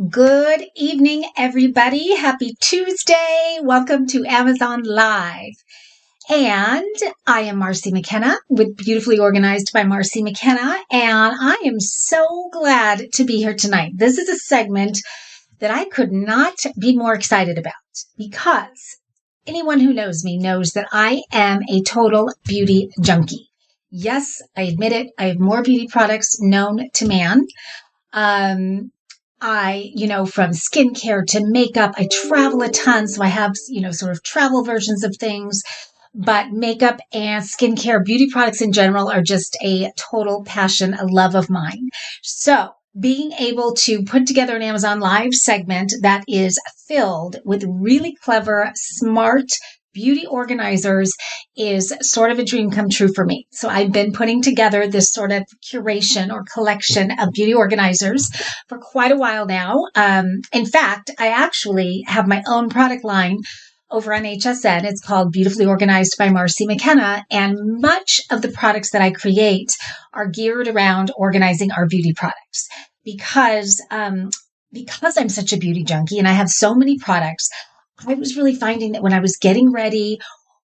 Good evening, everybody. Happy Tuesday. Welcome to Amazon Live. And I am Marcy Mckenna with Beautifully Organized by Marcy Mckenna. And I am so glad to be here tonight. This is a segment that I could not be more excited about because anyone who knows me knows that I am a total beauty junkie. Yes, I admit it. I have more beauty products known to man. From skincare to makeup, I travel a ton. So I have, sort of travel versions of things, but makeup and skincare, beauty products in general are just a total passion, a love of mine. So being able to put together an Amazon Live segment that is filled with really clever, smart beauty organizers is sort of a dream come true for me. So I've been putting together this sort of curation or collection of beauty organizers for quite a while now. In fact, I actually have my own product line over on HSN. It's called Beautifully Organized by Marcy Mckenna. And much of the products that I create are geared around organizing our beauty products because I'm such a beauty junkie and I have so many products. I was really finding that when I was getting ready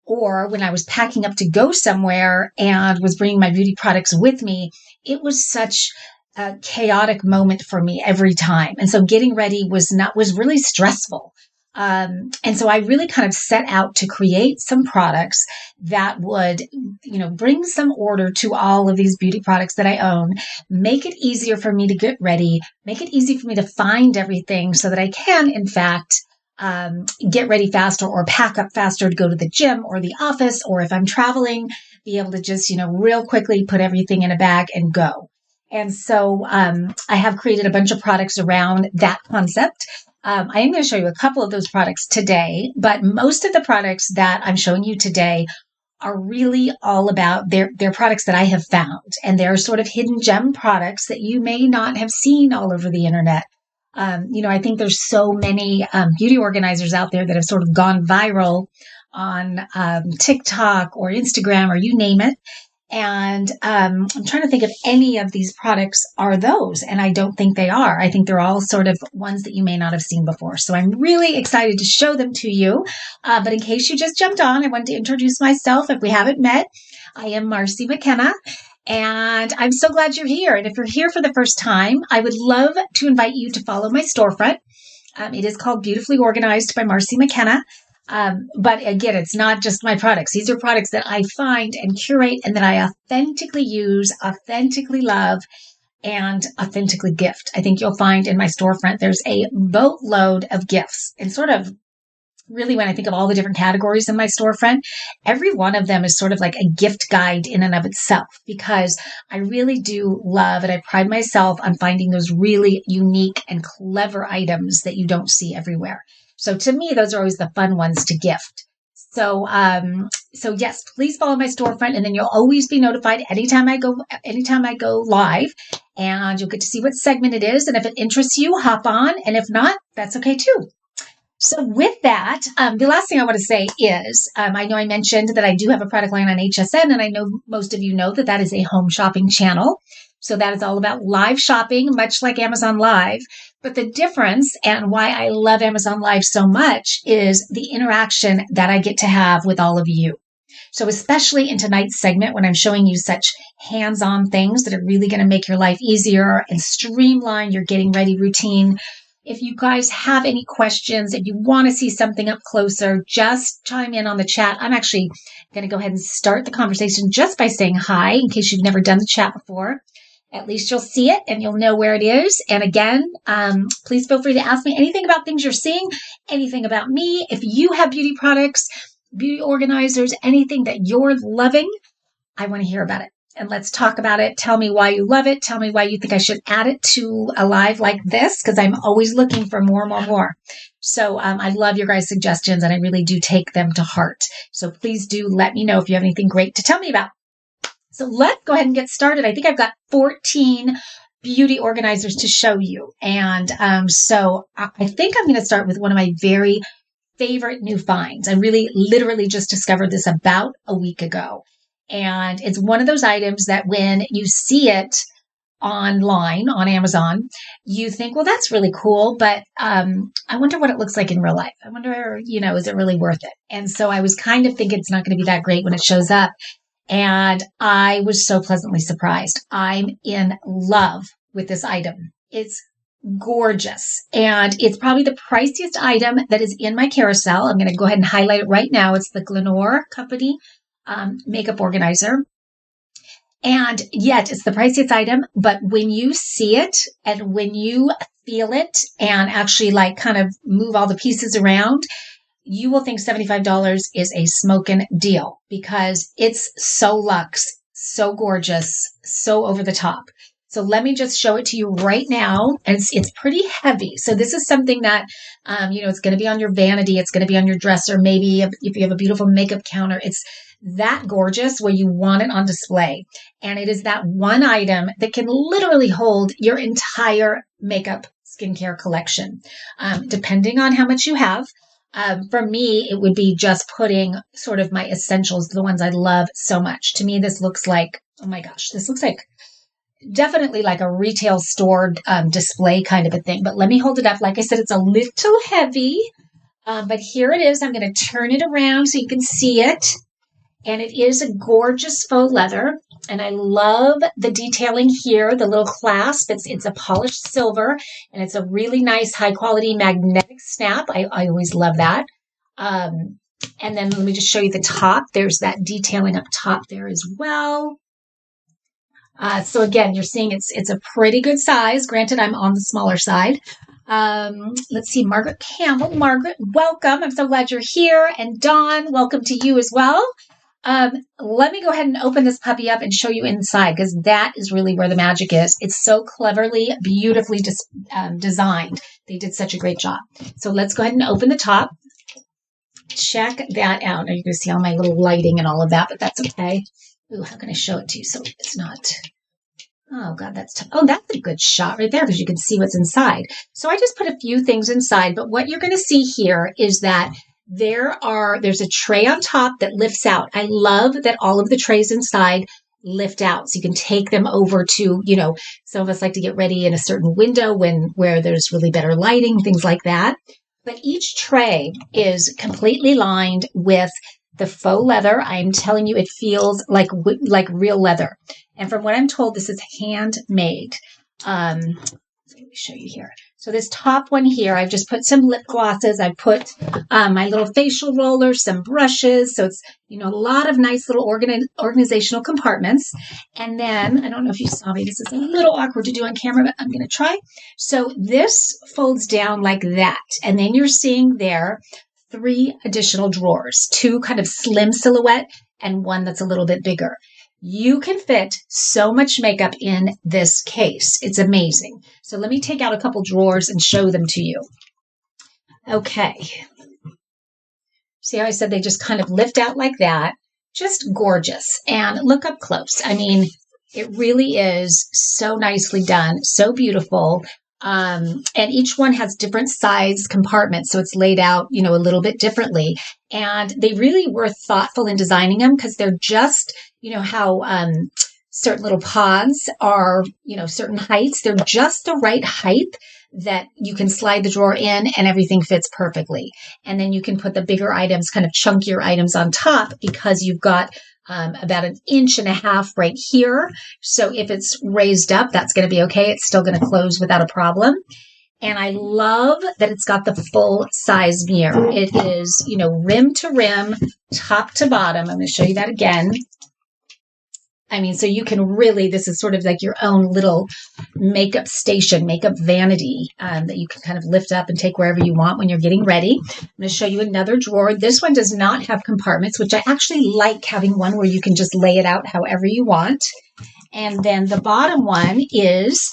or when I was packing up to go somewhere and was bringing my beauty products with me, it was such a chaotic moment for me every time. And so getting ready was really stressful. And so I really kind of set out to create some products that would, bring some order to all of these beauty products that I own, make it easier for me to get ready, make it easy for me to find everything so that I can, in fact, get ready faster or pack up faster to go to the gym or the office, or if I'm traveling, be able to just, real quickly put everything in a bag and go. And so I have created a bunch of products around that concept. I am going to show you a couple of those products today, but most of the products that I'm showing you today are really all about they're products that I have found, and they're sort of hidden gem products that you may not have seen all over the internet. I think there's so many beauty organizers out there that have sort of gone viral on TikTok or Instagram or you name it. And I'm trying to think if any of these products are those. And I don't think they are. I think they're all sort of ones that you may not have seen before. So I'm really excited to show them to you. But in case you just jumped on, I wanted to introduce myself. If we haven't met, I am Marcy Mckenna. And I'm so glad you're here. And if you're here for the first time, I would love to invite you to follow my storefront. It is called Beautifully Organized by Marcy Mckenna. But again, it's not just my products. These are products that I find and curate and that I authentically use, authentically love, and authentically gift. I think you'll find in my storefront, there's a boatload of gifts and sort of really, when I think of all the different categories in my storefront, every one of them is sort of like a gift guide in and of itself, because I really do love and I pride myself on finding those really unique and clever items that you don't see everywhere. So to me, those are always the fun ones to gift. So yes, please follow my storefront, and then you'll always be notified anytime I go live, and you'll get to see what segment it is. And if it interests you, hop on. And if not, that's okay too. So with that, the last thing I want to say is, I know I mentioned that I do have a product line on HSN, and I know most of you know that is a home shopping channel. So that is all about live shopping, much like Amazon Live. But the difference and why I love Amazon Live so much is the interaction that I get to have with all of you. So especially in tonight's segment, when I'm showing you such hands-on things that are really going to make your life easier and streamline your getting ready routine. If you guys have any questions, if you want to see something up closer, just chime in on the chat. I'm actually going to go ahead and start the conversation just by saying hi, in case you've never done the chat before. At least you'll see it and you'll know where it is. And again, please feel free to ask me anything about things you're seeing, anything about me. If you have beauty products, beauty organizers, anything that you're loving, I want to hear about it. And let's talk about it. Tell me why you love it. Tell me why you think I should add it to a live like this, because I'm always looking for more. So I love your guys' suggestions, and I really do take them to heart. So please do let me know if you have anything great to tell me about. So let's go ahead and get started. I think I've got 14 beauty organizers to show you. And so I think I'm going to start with one of my very favorite new finds. I really literally just discovered this about a week ago. And it's one of those items that when you see it online on Amazon, you think, well, that's really cool, but I wonder what it looks like in real life. I wonder, is it really worth it? And so I was kind of thinking it's not going to be that great when it shows up. And I was so pleasantly surprised. I'm in love with this item. It's gorgeous. And it's probably the priciest item that is in my carousel. I'm going to go ahead and highlight it right now. It's the Glenore Company makeup organizer. And yet it's the priciest item. But when you see it and when you feel it and actually like kind of move all the pieces around, you will think $75 is a smoking deal because it's so luxe, so gorgeous, so over the top. So let me just show it to you right now. And it's pretty heavy. So this is something that, it's going to be on your vanity. It's going to be on your dresser. Maybe if you have a beautiful makeup counter, it's that gorgeous where you want it on display. And it is that one item that can literally hold your entire makeup skincare collection, depending on how much you have. For me, it would be just putting sort of my essentials, the ones I love so much. To me, this looks like, oh my gosh, this looks like definitely like a retail store display kind of a thing. But let me hold it up. Like I said, it's a little heavy, but here it is. I'm going to turn it around so you can see it. And it is a gorgeous faux leather. And I love the detailing here, the little clasp. It's a polished silver, and it's a really nice, high-quality magnetic snap. I always love that. And then let me just show you the top. There's that detailing up top there as well. So again, you're seeing it's a pretty good size. Granted, I'm on the smaller side. Let's see, Margaret Campbell. Margaret, welcome. I'm so glad you're here. And Dawn, welcome to you as well. Let me go ahead and open this puppy up and show you inside because that is really where the magic is. It's so cleverly, beautifully designed. They did such a great job. So let's go ahead and open the top. Check that out. Now you're going to see all my little lighting and all of that, but that's okay. Ooh, how can I show it to you so it's not... Oh, God, that's tough. Oh, that's a good shot right there because you can see what's inside. So I just put a few things inside, but what you're going to see here is that there's a tray on top that lifts out. I love that all of the trays inside lift out. So you can take them over to, some of us like to get ready in a certain window where there's really better lighting, things like that. But each tray is completely lined with the faux leather. I'm telling you, it feels like real leather. And from what I'm told, this is handmade. Let me show you here. So this top one here, I've just put some lip glosses. I put my little facial rollers, some brushes. So it's, a lot of nice little organizational compartments. And then, I don't know if you saw me, this is a little awkward to do on camera, but I'm going to try. So this folds down like that. And then you're seeing there 3 additional drawers, 2 kind of slim silhouette and 1 that's a little bit bigger. You can fit so much makeup in this case. It's amazing. So let me take out a couple drawers and show them to you. Okay. See how I said they just kind of lift out like that? Just gorgeous. And look up close. I mean, it really is so nicely done, so beautiful. And each one has different size compartments. So it's laid out, a little bit differently. And they really were thoughtful in designing them because they're just, how certain little pods are, certain heights. They're just the right height that you can slide the drawer in and everything fits perfectly. And then you can put the bigger items, kind of chunkier items on top because you've got about 1.5 inches right here. So if it's raised up, that's going to be okay. It's still going to close without a problem. And I love that it's got the full size mirror. It is, rim to rim, top to bottom. I'm going to show you that again. I mean, so you can really, this is sort of like your own little makeup station, makeup vanity that you can kind of lift up and take wherever you want when you're getting ready. I'm going to show you another drawer. This one does not have compartments, which I actually like having one where you can just lay it out however you want. And then the bottom one is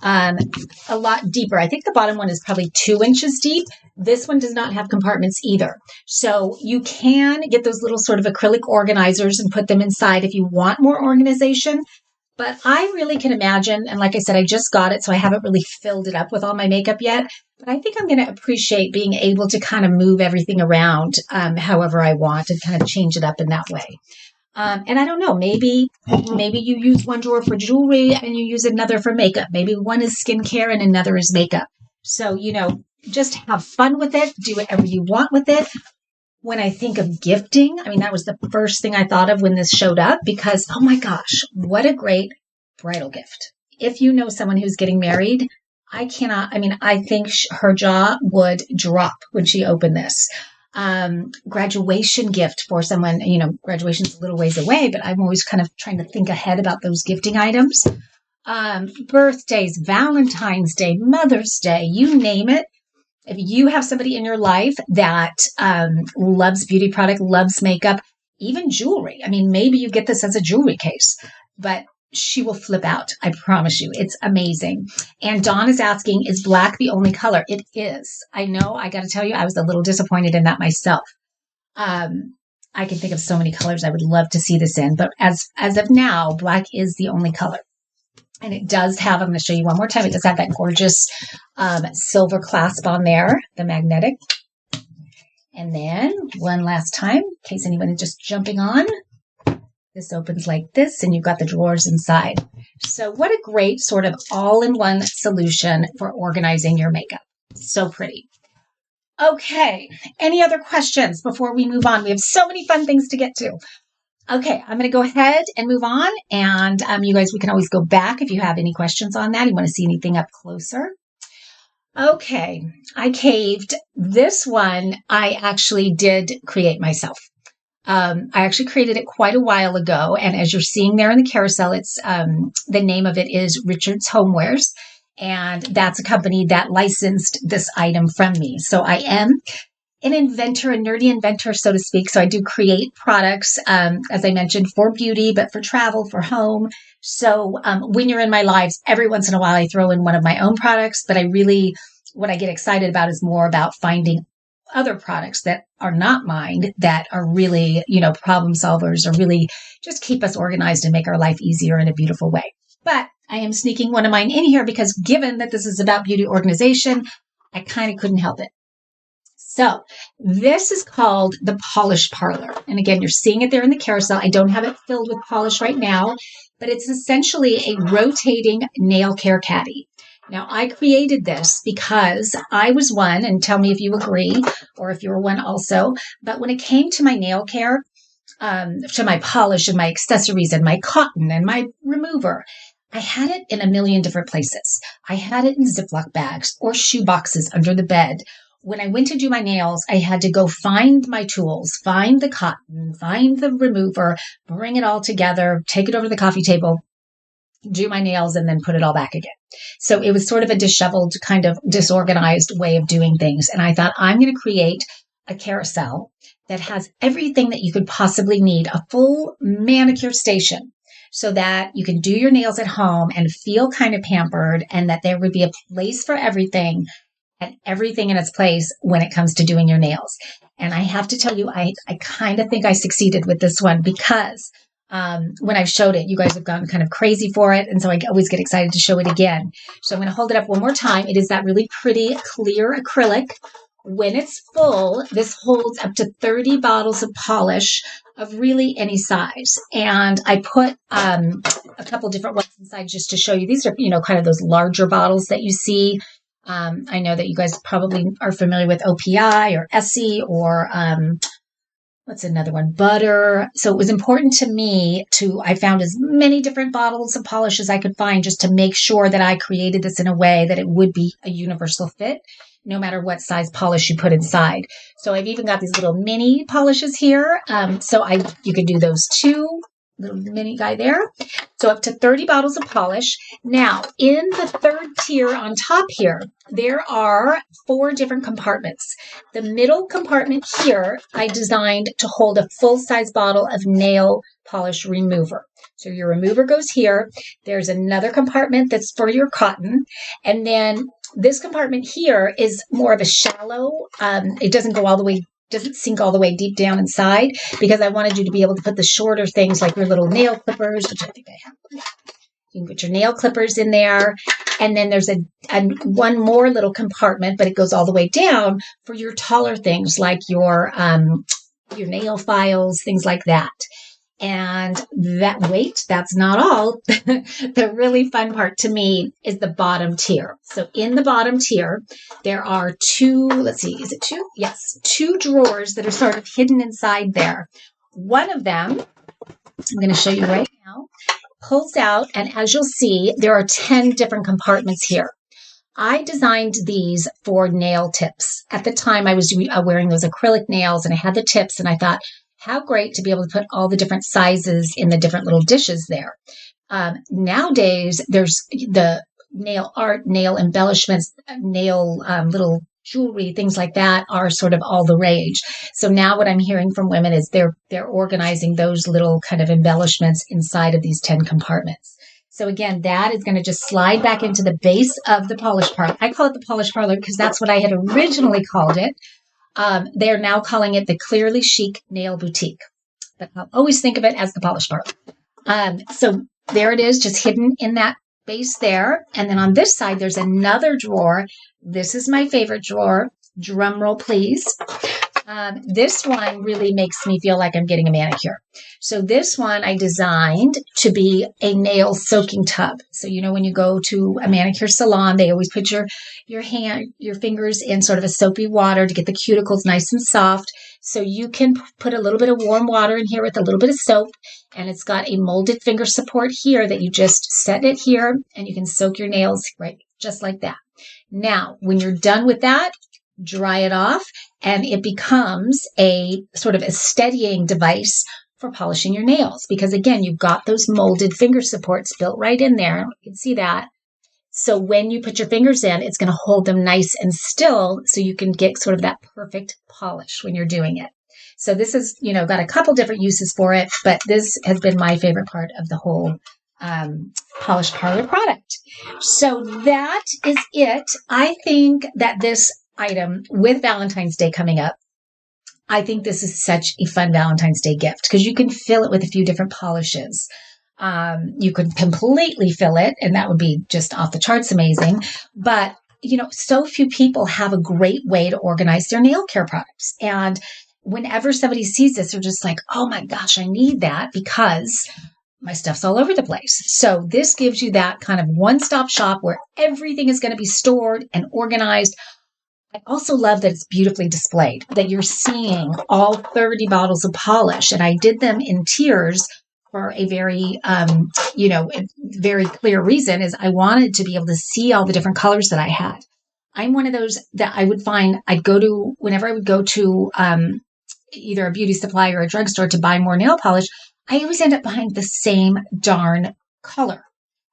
a lot deeper. I think the bottom one is probably 2 inches deep. This one does not have compartments either. So you can get those little sort of acrylic organizers and put them inside if you want more organization. But I really can imagine, and like I said, I just got it, so I haven't really filled it up with all my makeup yet. But I think I'm going to appreciate being able to kind of move everything around however I want and kind of change it up in that way. And I don't know, maybe you use one drawer for jewelry and you use another for makeup. Maybe one is skincare and another is makeup. So, just have fun with it. Do whatever you want with it. When I think of gifting, I mean, that was the first thing I thought of when this showed up because, oh my gosh, what a great bridal gift. If you know someone who's getting married, I think her jaw would drop when she opened this. Graduation gift for someone, graduation's a little ways away, but I'm always kind of trying to think ahead about those gifting items. Birthdays, Valentine's Day, Mother's Day, you name it. If you have somebody in your life that loves beauty product, loves makeup, even jewelry. I mean, maybe you get this as a jewelry case, but she will flip out. I promise you. It's amazing. And Dawn is asking, is black the only color? It is. I know. I got to tell you, I was a little disappointed in that myself. I can think of so many colors I would love to see this in, but as of now, black is the only color. And it does have, I'm going to show you one more time. It does have that gorgeous silver clasp on there, the magnetic. And then one last time, in case anyone is just jumping on. This opens like this, and you've got the drawers inside. So what a great sort of all-in-one solution for organizing your makeup. So pretty. Okay, any other questions before we move on? We have so many fun things to get to. Okay, I'm going to go ahead and move on. And you guys, we can always go back if you have any questions on that. You want to see anything up closer. Okay, I caved. This one I actually did create myself. I actually created it quite a while ago. And as you're seeing there in the carousel, it's the name of it is Richard's Homewares. And that's a company that licensed this item from me. So I am an inventor, a nerdy inventor, so to speak. So I do create products, as I mentioned, for beauty, but for travel, for home. So when you're in my lives, every once in a while, I throw in one of my own products. But what I get excited about is more about finding other products that are not mine, that are really, problem solvers, or really just keep us organized and make our life easier in a beautiful way. But I am sneaking one of mine in here because given that this is about beauty organization, I kind of couldn't help it. So this is called the Polish Parlor. And again, you're seeing it there in the carousel. I don't have it filled with polish right now, but it's essentially a rotating nail care caddy. Now, I created this because I was one, and tell me if you agree or if you're one also, but when it came to my nail care, to my polish and my accessories and my cotton and my remover, I had it in a million different places. I had it in Ziploc bags or shoe boxes under the bed. When I went to do my nails, I had to go find my tools, find the cotton, find the remover, bring it all together, take it over to the coffee table, do my nails, and then put it all back again. So it was sort of a disheveled, kind of disorganized way of doing things. And I thought, I'm going to create a carousel that has everything that you could possibly need, a full manicure station, so that you can do your nails at home and feel kind of pampered, and that there would be a place for everything and everything in its place when it comes to doing your nails. And I have to tell you, I kind of think I succeeded with this one because when I've showed it, you guys have gone kind of crazy for it. And so I always get excited to show it again. So I'm going to hold it up one more time. It is that really pretty, clear acrylic. When it's full, this holds up to 30 bottles of polish of really any size. And I put a couple different ones inside just to show you. These are, kind of those larger bottles that you see. I know that you guys probably are familiar with OPI or Essie or what's another one? Butter. So it was important to me I found as many different bottles of polish as I could find just to make sure that I created this in a way that it would be a universal fit, no matter what size polish you put inside. So I've even got these little mini polishes here. You could do those too. Little mini guy there. So up to 30 bottles of polish. Now, in the third tier on top here, there are 4 different compartments. The middle compartment here, I designed to hold a full-size bottle of nail polish remover. So your remover goes here. There's another compartment that's for your cotton. And then this compartment here is more of a shallow, it doesn't sink all the way deep down inside, because I wanted you to be able to put the shorter things like your little nail clippers, which I think I have. You can put your nail clippers in there. And then there's one more little compartment, but it goes all the way down for your taller things like your nail files, things like that. And that's not all. The really fun part to me is the bottom tier. So in the bottom tier, there are two, let's see, is it two? Yes, two drawers that are sort of hidden inside there. One of them, I'm going to show you right now, pulls out, and as you'll see, there are 10 different compartments here. I designed these for nail tips. At the time, I was wearing those acrylic nails, and I had the tips, and I thought, how great to be able to put all the different sizes in the different little dishes there. Nowadays, there's the nail art, nail embellishments, nail little jewelry, things like that are sort of all the rage. So now what I'm hearing from women is they're organizing those little kind of embellishments inside of these 10 compartments. So again, that is going to just slide back into the base of the polish parlor. I call it the polish parlor because that's what I had originally called it. They're now calling it the Clearly Chic Nail Boutique. But I'll always think of it as the polish parlor. So there it is, just hidden in that base there. And then on this side, there's another drawer. This is my favorite drawer. Drum roll, please. This one really makes me feel like I'm getting a manicure. So this one I designed to be a nail soaking tub. So, when you go to a manicure salon, they always put your fingers in sort of a soapy water to get the cuticles nice and soft. So you can put a little bit of warm water in here with a little bit of soap, and it's got a molded finger support here that you just set it here, and you can soak your nails right just like that. Now, when you're done with that, dry it off, and it becomes a sort of a steadying device for polishing your nails. Because again, you've got those molded finger supports built right in there. You can see that. So when you put your fingers in, it's going to hold them nice and still so you can get sort of that perfect polish when you're doing it. So this is, got a couple different uses for it, but this has been my favorite part of the whole polish parlor product. So that is it. I think that this item, with Valentine's Day coming up, I think this is such a fun Valentine's Day gift because you can fill it with a few different polishes. You could completely fill it, and that would be just off the charts amazing. But, so few people have a great way to organize their nail care products. And whenever somebody sees this, they're just like, oh my gosh, I need that because my stuff's all over the place. So this gives you that kind of one-stop shop where everything is going to be stored and organized. I also love that it's beautifully displayed, that you're seeing all 30 bottles of polish. And I did them in tiers for a very, very clear reason is I wanted to be able to see all the different colors that I had. I'm one of those that I would find whenever I would go to either a beauty supply or a drugstore to buy more nail polish, I always end up buying the same darn color.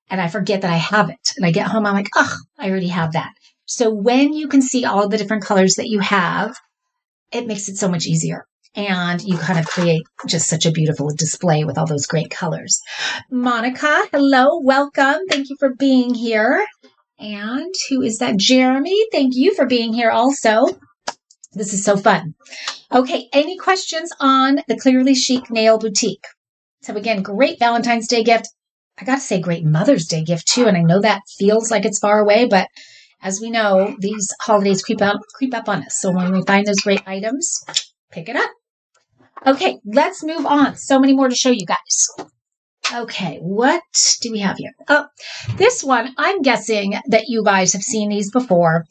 And I forget that I have it. And I get home, I'm like, oh, I already have that. So when you can see all the different colors that you have, it makes it so much easier. And you kind of create just such a beautiful display with all those great colors. Monica, hello, welcome. Thank you for being here. And who is that? Jeremy, thank you for being here also. This is so fun. Okay, any questions on the Clearly Chic Nail Boutique? So again, great Valentine's Day gift. I got to say great Mother's Day gift too. And I know that feels like it's far away, but as we know, these holidays creep up on us. So when we find those great items, pick it up. Okay, let's move on. So many more to show you guys. Okay, what do we have here? Oh, this one, I'm guessing that you guys have seen these before.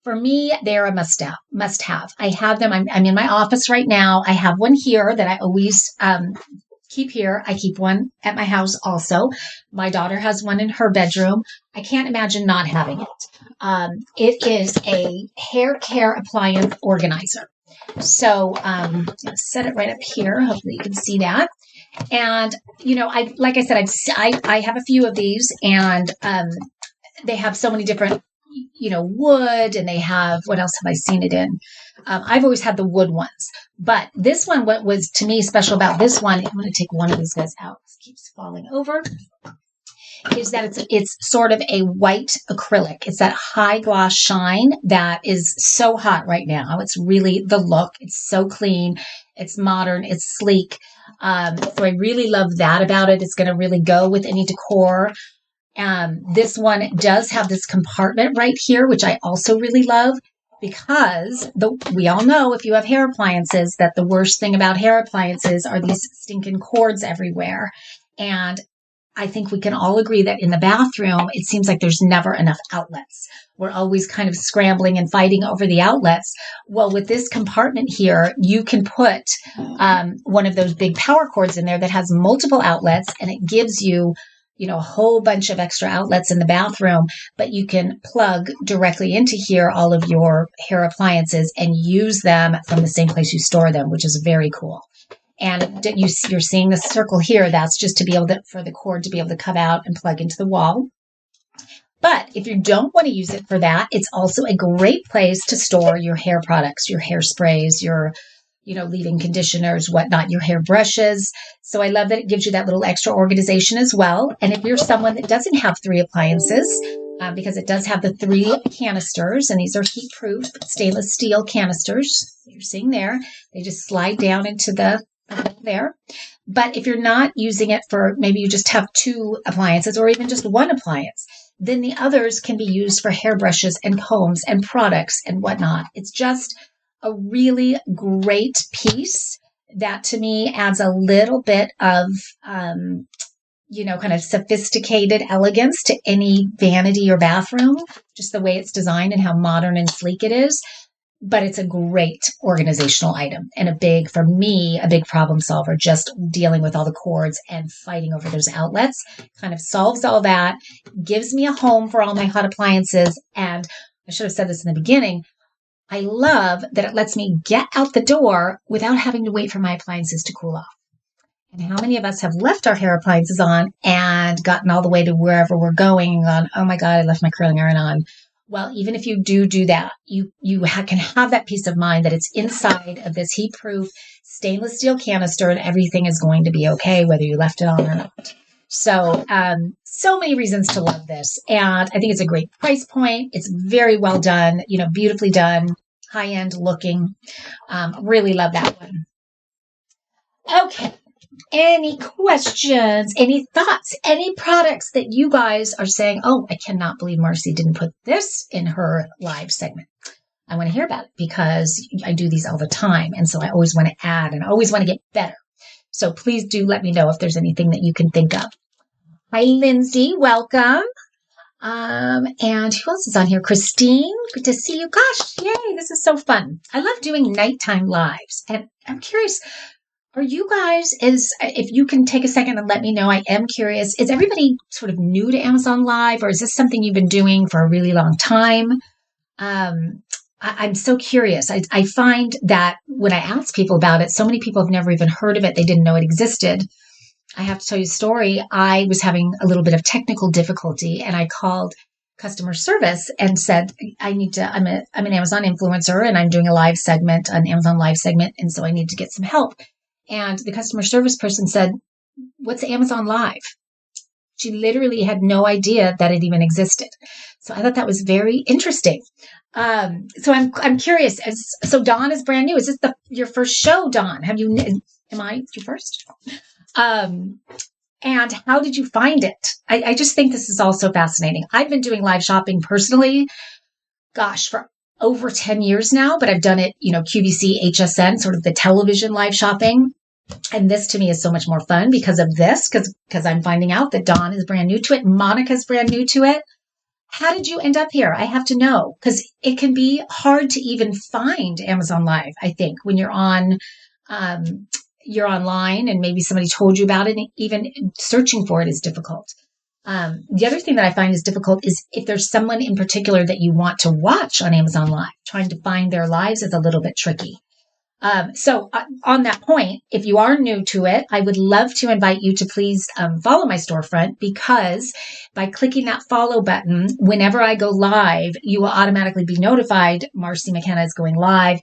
For me, they're a must-have. I have them. I'm in my office right now. I have one here that I always keep here. I keep one at my house also. My daughter has one in her bedroom. I can't imagine not having it. It is a hair care appliance organizer. So I'm going to set it right up here. Hopefully you can see that. And, like I said, I have a few of these, and they have so many different, wood, and they have, what else have I seen it in? I've always had the wood ones, but this one, what was to me special about this one, I'm going to take one of these guys out. It keeps falling over. Is that it's sort of a white acrylic. It's that high gloss shine that is so hot right now. It's really the look. It's so clean. It's modern. It's sleek. So I really love that about it. It's going to really go with any decor. This one does have this compartment right here, which I also really love. because we all know, if you have hair appliances, that the worst thing about hair appliances are these stinking cords everywhere. And I think we can all agree that in the bathroom, it seems like there's never enough outlets. We're always kind of scrambling and fighting over the outlets. Well, with this compartment here, you can put one of those big power cords in there that has multiple outlets, and it gives you, a whole bunch of extra outlets in the bathroom, but you can plug directly into here all of your hair appliances and use them from the same place you store them, which is very cool. And you're seeing the circle here. That's just to be able to, for the cord to be able to come out and plug into the wall. But if you don't want to use it for that, it's also a great place to store your hair products, your hairsprays, your leave-in conditioners, whatnot, your hair brushes. So I love that it gives you that little extra organization as well. And if you're someone that doesn't have 3 appliances, because it does have the 3 canisters, and these are heat-proof stainless steel canisters you're seeing there. They just slide down into the there. But if you're not using it for, maybe you just have 2 appliances or even just 1 appliance, then the others can be used for hairbrushes and combs and products and whatnot. It's just a really great piece that to me adds a little bit of, kind of sophisticated elegance to any vanity or bathroom, just the way it's designed and how modern and sleek it is. But it's a great organizational item and a big problem solver, just dealing with all the cords and fighting over those outlets. Kind of solves all that, gives me a home for all my hot appliances. And I should have said this in the beginning, I love that it lets me get out the door without having to wait for my appliances to cool off. And how many of us have left our hair appliances on and gotten all the way to wherever we're going and gone, oh my God, I left my curling iron on. Well, even if you do that, you can have that peace of mind that it's inside of this heat-proof stainless steel canister and everything is going to be okay, whether you left it on or not. So, so many reasons to love this. And I think it's a great price point. It's very well done, beautifully done, high-end looking. Really love that one. Okay. Any questions, any thoughts, any products that you guys are saying, oh, I cannot believe Marcy didn't put this in her live segment. I want to hear about it because I do these all the time. And so I always want to add and I always want to get better. So please do let me know if there's anything that you can think of. Hi, Lindsay. Welcome. And who else is on here? Christine. Good to see you. Gosh, yay. This is so fun. I love doing nighttime lives. And I'm curious, are you guys, if you can take a second and let me know, I am curious, is everybody sort of new to Amazon Live, or is this something you've been doing for a really long time? I'm so curious. I find that when I ask people about it, so many people have never even heard of it. They didn't know it existed. I have to tell you a story. I was having a little bit of technical difficulty and I called customer service and said, I'm an Amazon influencer and I'm doing a live segment, an Amazon live segment. And so I need to get some help. And the customer service person said, what's Amazon Live? She literally had no idea that it even existed. So I thought that was very interesting. So I'm curious. So Dawn is brand new. Is this your first show, Dawn? Am I your first? And how did you find it? I just think this is all so fascinating. I've been doing live shopping personally, for over 10 years now, but I've done it, QVC, HSN, sort of the television live shopping. And this to me is so much more fun because of this, because I'm finding out that Dawn is brand new to it. Monica's brand new to it. How did you end up here? I have to know, because it can be hard to even find Amazon Live, I think, when you're online and maybe somebody told you about it, and even searching for it is difficult. The other thing that I find is difficult is if there's someone in particular that you want to watch on Amazon Live, trying to find their lives is a little bit tricky. So on that point, if you are new to it, I would love to invite you to please follow my storefront, because by clicking that follow button, whenever I go live, you will automatically be notified Marcy Mckenna is going live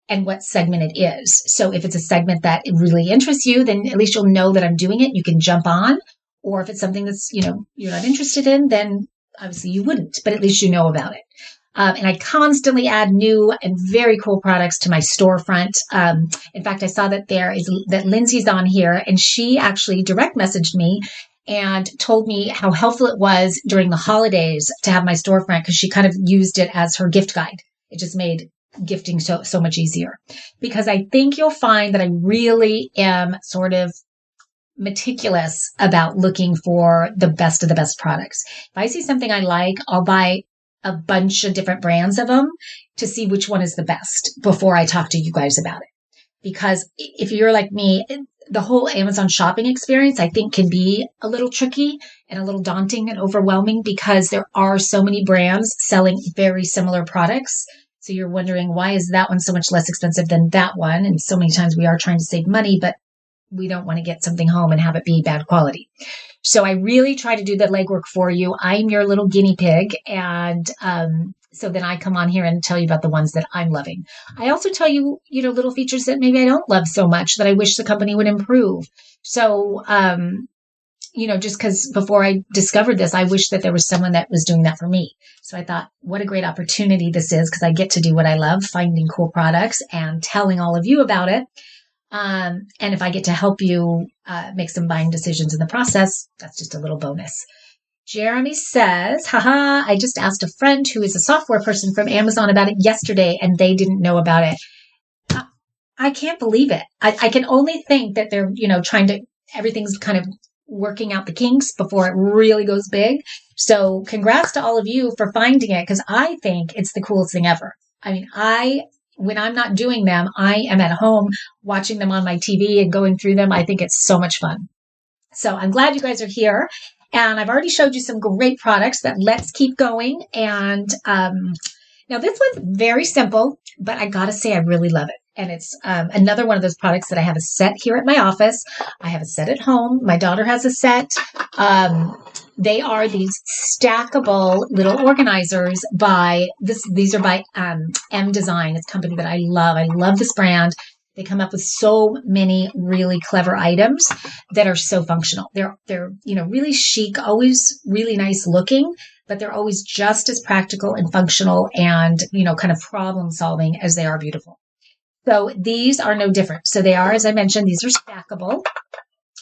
and what segment it is. So if it's a segment that really interests you, then at least you'll know that I'm doing it. You can jump on. Or if it's something that's, you're not interested in, then obviously you wouldn't, but at least you know about it. And I constantly add new and very cool products to my storefront. In fact, I saw that Lindsay's on here, and she actually direct messaged me and told me how helpful it was during the holidays to have my storefront, because she kind of used it as her gift guide. It just made gifting so much easier, because I think you'll find that I really am sort of meticulous about looking for the best of the best products. If I see something I like, I'll buy a bunch of different brands of them to see which one is the best before I talk to you guys about it. Because if you're like me, the whole Amazon shopping experience, I think, can be a little tricky and a little daunting and overwhelming, because there are so many brands selling very similar products. So you're wondering, why is that one so much less expensive than that one? And so many times we are trying to save money, but we don't want to get something home and have it be bad quality. So I really try to do the legwork for you. I'm your little guinea pig. And so then I come on here and tell you about the ones that I'm loving. I also tell you, little features that maybe I don't love so much that I wish the company would improve. So, just because before I discovered this, I wish that there was someone that was doing that for me. So I thought, what a great opportunity this is, because I get to do what I love, finding cool products and telling all of you about it. And if I get to help you make some buying decisions in the process, that's just a little bonus. Jeremy says, haha, I just asked a friend who is a software person from Amazon about it yesterday, and they didn't know about it. I can't believe it. I can only think that they're, trying to, everything's kind of working out the kinks before it really goes big. So congrats to all of you for finding it, because I think it's the coolest thing ever. I mean, when I'm not doing them, I am at home watching them on my TV and going through them. I think it's so much fun. So I'm glad you guys are here. And I've already showed you some great products that let's keep going. And now this one's very simple, but I got to say I really love it. And it's another one of those products that I have a set here at my office. I have a set at home. My daughter has a set. They are these stackable little organizers these are by M Design. It's a company that I love. I love this brand. They come up with so many really clever items that are so functional. They're really chic, always really nice looking, but they're always just as practical and functional and, kind of problem solving as they are beautiful. So these are no different. So they are, as I mentioned, these are stackable,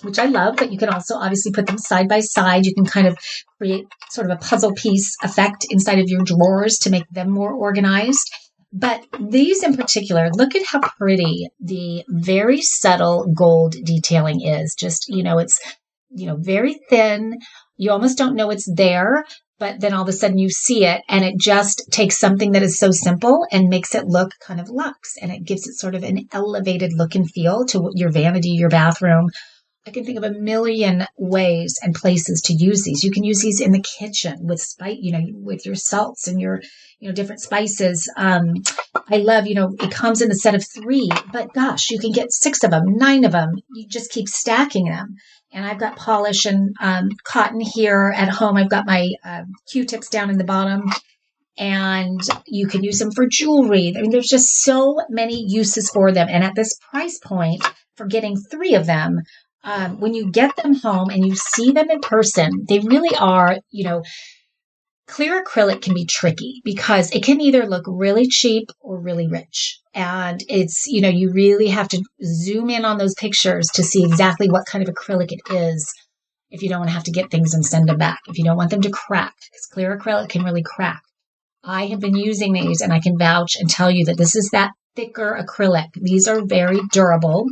which I love, but you can also obviously put them side by side. You can kind of create sort of a puzzle piece effect inside of your drawers to make them more organized. But these in particular, look at how pretty the very subtle gold detailing is. Just, it's, very thin. You almost don't know it's there, but then all of a sudden you see it, and it just takes something that is so simple and makes it look kind of luxe, and it gives it sort of an elevated look and feel to your vanity, your bathroom. I can think of a million ways and places to use these. You can use these in the kitchen with with your salts and your, different spices. I love, it comes in a set of 3, but gosh, you can get 6 of them, 9 of them. You just keep stacking them. And I've got polish and cotton here at home. I've got my Q-tips down in the bottom, and you can use them for jewelry. I mean, there's just so many uses for them. And at this price point, for getting 3 of them, when you get them home and you see them in person, they really are, clear acrylic can be tricky because it can either look really cheap or really rich. And it's, you really have to zoom in on those pictures to see exactly what kind of acrylic it is if you don't want to have to get things and send them back, if you don't want them to crack, because clear acrylic can really crack. I have been using these, and I can vouch and tell you that this is that thicker acrylic. These are very durable.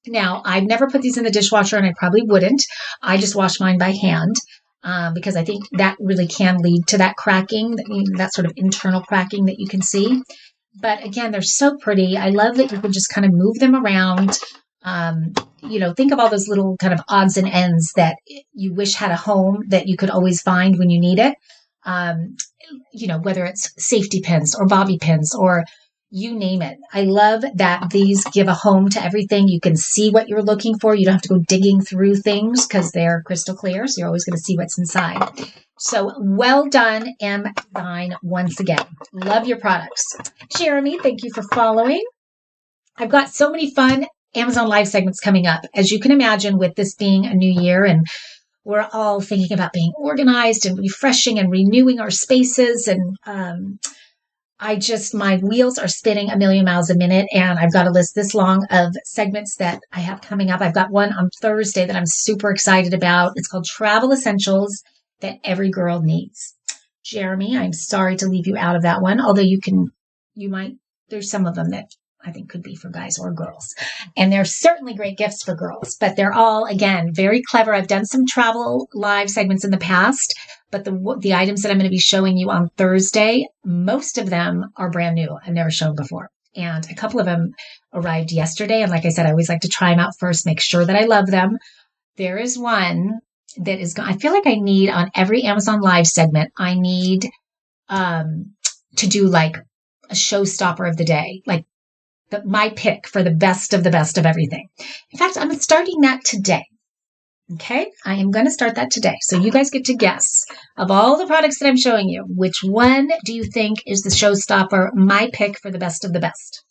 Now, I've never put these in the dishwasher, and I probably wouldn't. I just wash mine by hand because I think that really can lead to that cracking, that sort of internal cracking that you can see. But again, they're so pretty. I love that you can just kind of move them around. Think of all those little kind of odds and ends that you wish had a home that you could always find when you need it. Whether it's safety pins or bobby pins or you name it. I love that these give a home to everything. You can see what you're looking for. You don't have to go digging through things because they're crystal clear. So you're always going to see what's inside. So well done, M Design, once again. Love your products. Jeremy, thank you for following. I've got so many fun Amazon Live segments coming up. As you can imagine, with this being a new year, and we're all thinking about being organized and refreshing and renewing our spaces. And my wheels are spinning a million miles a minute, and I've got a list this long of segments that I have coming up. I've got one on Thursday that I'm super excited about. It's called Travel Essentials That Every Girl Needs. Jeremy, I'm sorry to leave you out of that one, although you can there's some of them that I think could be for guys or girls. And they're certainly great gifts for girls, but they're all, again, very clever. I've done some travel live segments in the past, but the items that I'm going to be showing you on Thursday, most of them are brand new. I've never shown before. And a couple of them arrived yesterday. And like I said, I always like to try them out first, make sure that I love them. There is one that is, I feel like I need on every Amazon Live segment, I need to do like a showstopper of the day, like my pick for the best of everything. In fact, I'm starting that today. Okay, I am going to start that today. So you guys get to guess of all the products that I'm showing you, which one do you think is the showstopper, my pick for the best of the best?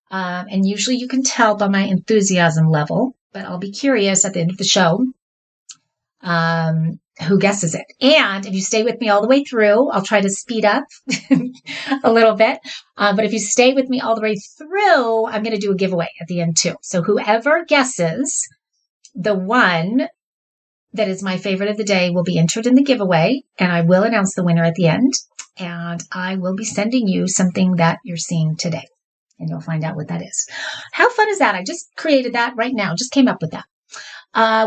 And usually you can tell by my enthusiasm level, but I'll be curious at the end of the show who guesses it. And if you stay with me all the way through, I'll try to speed up a little bit. But if you stay with me all the way through, I'm going to do a giveaway at the end too. So whoever guesses the one that is my favorite of the day will be entered in the giveaway, and I will announce the winner at the end. And I will be sending you something that you're seeing today, and you'll find out what that is. How fun is that? I just created that right now. Just came up with that.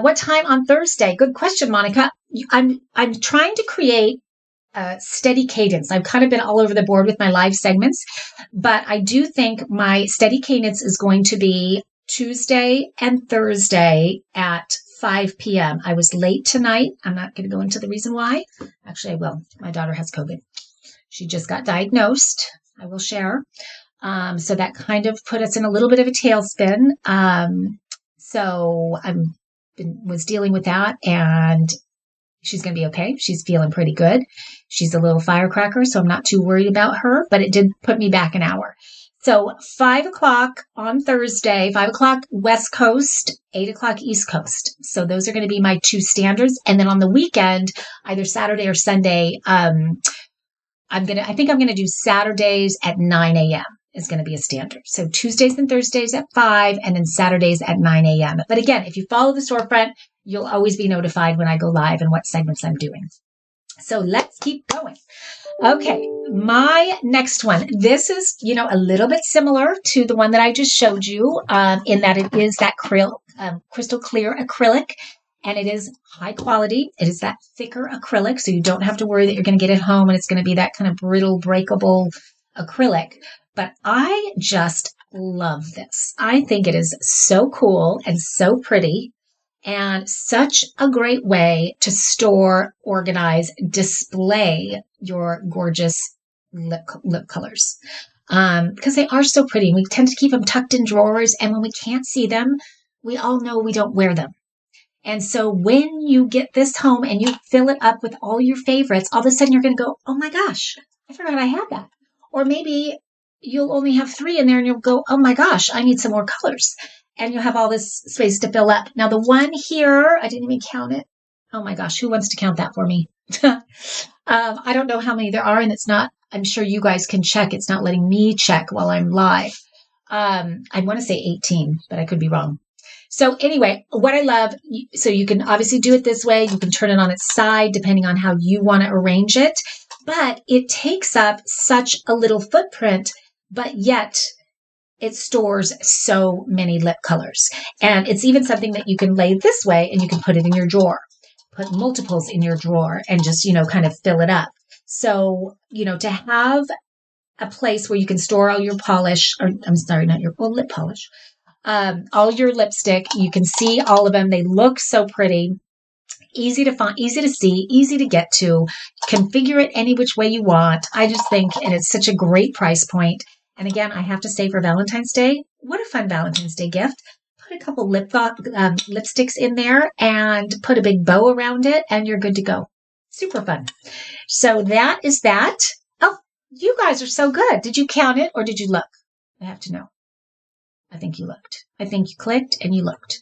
What time on Thursday? Good question, Monica. I'm trying to create a steady cadence. I've kind of been all over the board with my live segments, but I do think my steady cadence is going to be Tuesday and Thursday at 5 p.m. I was late tonight. I'm not going to go into the reason why. Actually, I will. My daughter has COVID. She just got diagnosed. I will share. So that kind of put us in a little bit of a tailspin. So was dealing with that, and she's going to be okay. She's feeling pretty good. She's a little firecracker, so I'm not too worried about her, but it did put me back an hour. So 5 o'clock on Thursday, 5 o'clock West Coast, 8 o'clock East Coast. So those are going to be my two standards. And then on the weekend, either Saturday or Sunday, I think I'm going to do Saturdays at 9 a.m. is going to be a standard. So Tuesdays and Thursdays at 5 and then Saturdays at 9 a.m. But again, if you follow the storefront, you'll always be notified when I go live and what segments I'm doing. So let's keep going. Okay, my next one. This is, a little bit similar to the one that I just showed you in that it is that crystal clear acrylic, and it is high quality. It is that thicker acrylic, so you don't have to worry that you're going to get it home and it's going to be that kind of brittle, breakable acrylic. But I just love this. I think it is so cool and so pretty, and such a great way to store, organize, display your gorgeous lip colors. Because they are so pretty. We tend to keep them tucked in drawers, and when we can't see them, we all know we don't wear them. And so when you get this home and you fill it up with all your favorites, all of a sudden you're going to go, oh my gosh, I forgot I had that. Or maybe you'll only have 3 in there and you'll go, oh my gosh, I need some more colors. And you'll have all this space to fill up. Now the one here, I didn't even count it. Oh my gosh, who wants to count that for me? I don't know how many there are, and it's not, I'm sure you guys can check. It's not letting me check while I'm live. I want to say 18, but I could be wrong. So anyway, what I love, so you can obviously do it this way. You can turn it on its side depending on how you want to arrange it, but it takes up such a little footprint, but yet it stores so many lip colors. And it's even something that you can lay this way and you can put it in your drawer, put multiples in your drawer and just, kind of fill it up. So, to have a place where you can store all your polish, or I'm sorry, not your lip polish, all your lipstick. You can see all of them. They look so pretty, easy to find, easy to see, easy to get to, configure it any which way you want. I just think, and it's such a great price point. And again, I have to say for Valentine's Day, what a fun Valentine's Day gift. Put a couple lipsticks in there and put a big bow around it and you're good to go. Super fun. So that is that. Oh, you guys are so good. Did you count it or did you look? I have to know. I think you looked. I think you clicked and you looked.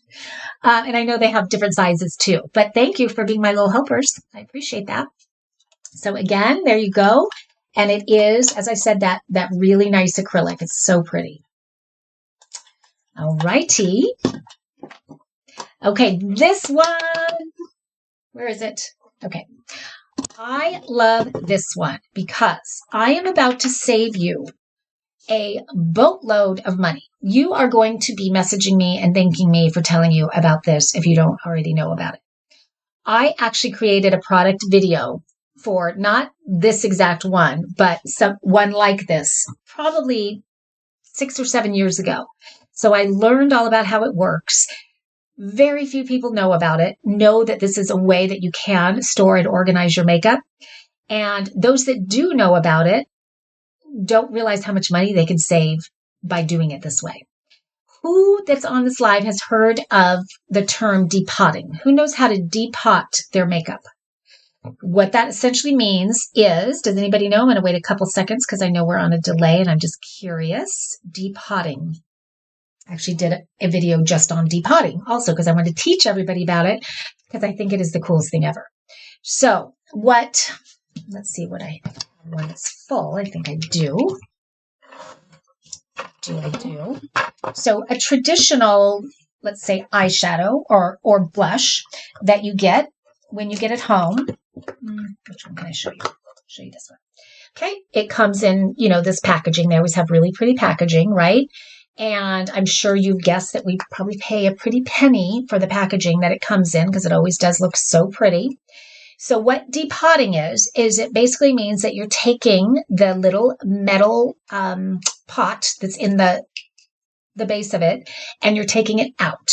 And I know they have different sizes too, but thank you for being my little helpers. I appreciate that. So again, there you go. And it is, as I said, that really nice acrylic. It's so pretty. All righty. Okay, this one. Where is it? Okay. I love this one because I am about to save you a boatload of money. You are going to be messaging me and thanking me for telling you about this if you don't already know about it. I actually created a product video for not this exact one, but one like this, probably 6 or 7 years ago. So I learned all about how it works. Very few people know about it, know that this is a way that you can store and organize your makeup. And those that do know about it don't realize how much money they can save by doing it this way. Who that's on this live has heard of the term depotting? Who knows how to depot their makeup? What that essentially means is, does anybody know? I'm going to wait a couple seconds because I know we're on a delay and I'm just curious. Depotting. I actually did a video just on depotting also because I wanted to teach everybody about it because I think it is the coolest thing ever. So let's see what when it's full. I think I do. I do. So a traditional, let's say, eyeshadow or blush that you get when you get it home. Which one can I show you? I'll show you this one. Okay. It comes in, this packaging. They always have really pretty packaging, right? And I'm sure you've guessed that we probably pay a pretty penny for the packaging that it comes in because it always does look so pretty. So what depotting is it basically means that you're taking the little metal pot that's in the base of it and you're taking it out.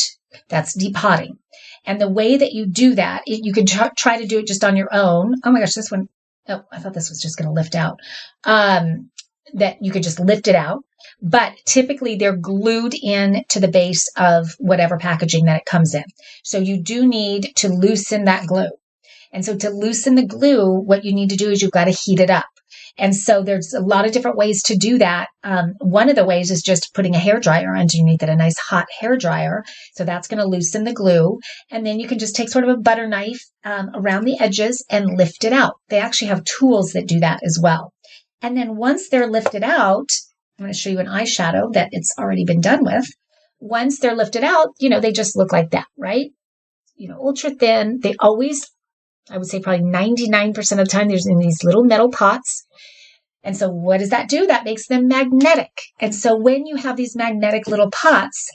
That's depotting. And the way that you do that, you can try to do it just on your own. Oh my gosh, this one. Oh, I thought this was just going to lift out. That you could just lift it out. But typically they're glued in to the base of whatever packaging that it comes in. So you do need to loosen that glue. And so to loosen the glue, what you need to do is you've got to heat it up. And so there's a lot of different ways to do that. One of the ways is just putting a hairdryer underneath it, a nice hot hairdryer. So that's going to loosen the glue. And then you can just take sort of a butter knife around the edges and lift it out. They actually have tools that do that as well. And then once they're lifted out, I'm going to show you an eyeshadow that it's already been done with. Once they're lifted out, they just look like that, right? Ultra thin. They always, I would say probably 99% of the time, there's in these little metal pots. And so what does that do? That makes them magnetic. And so when you have these magnetic little pots,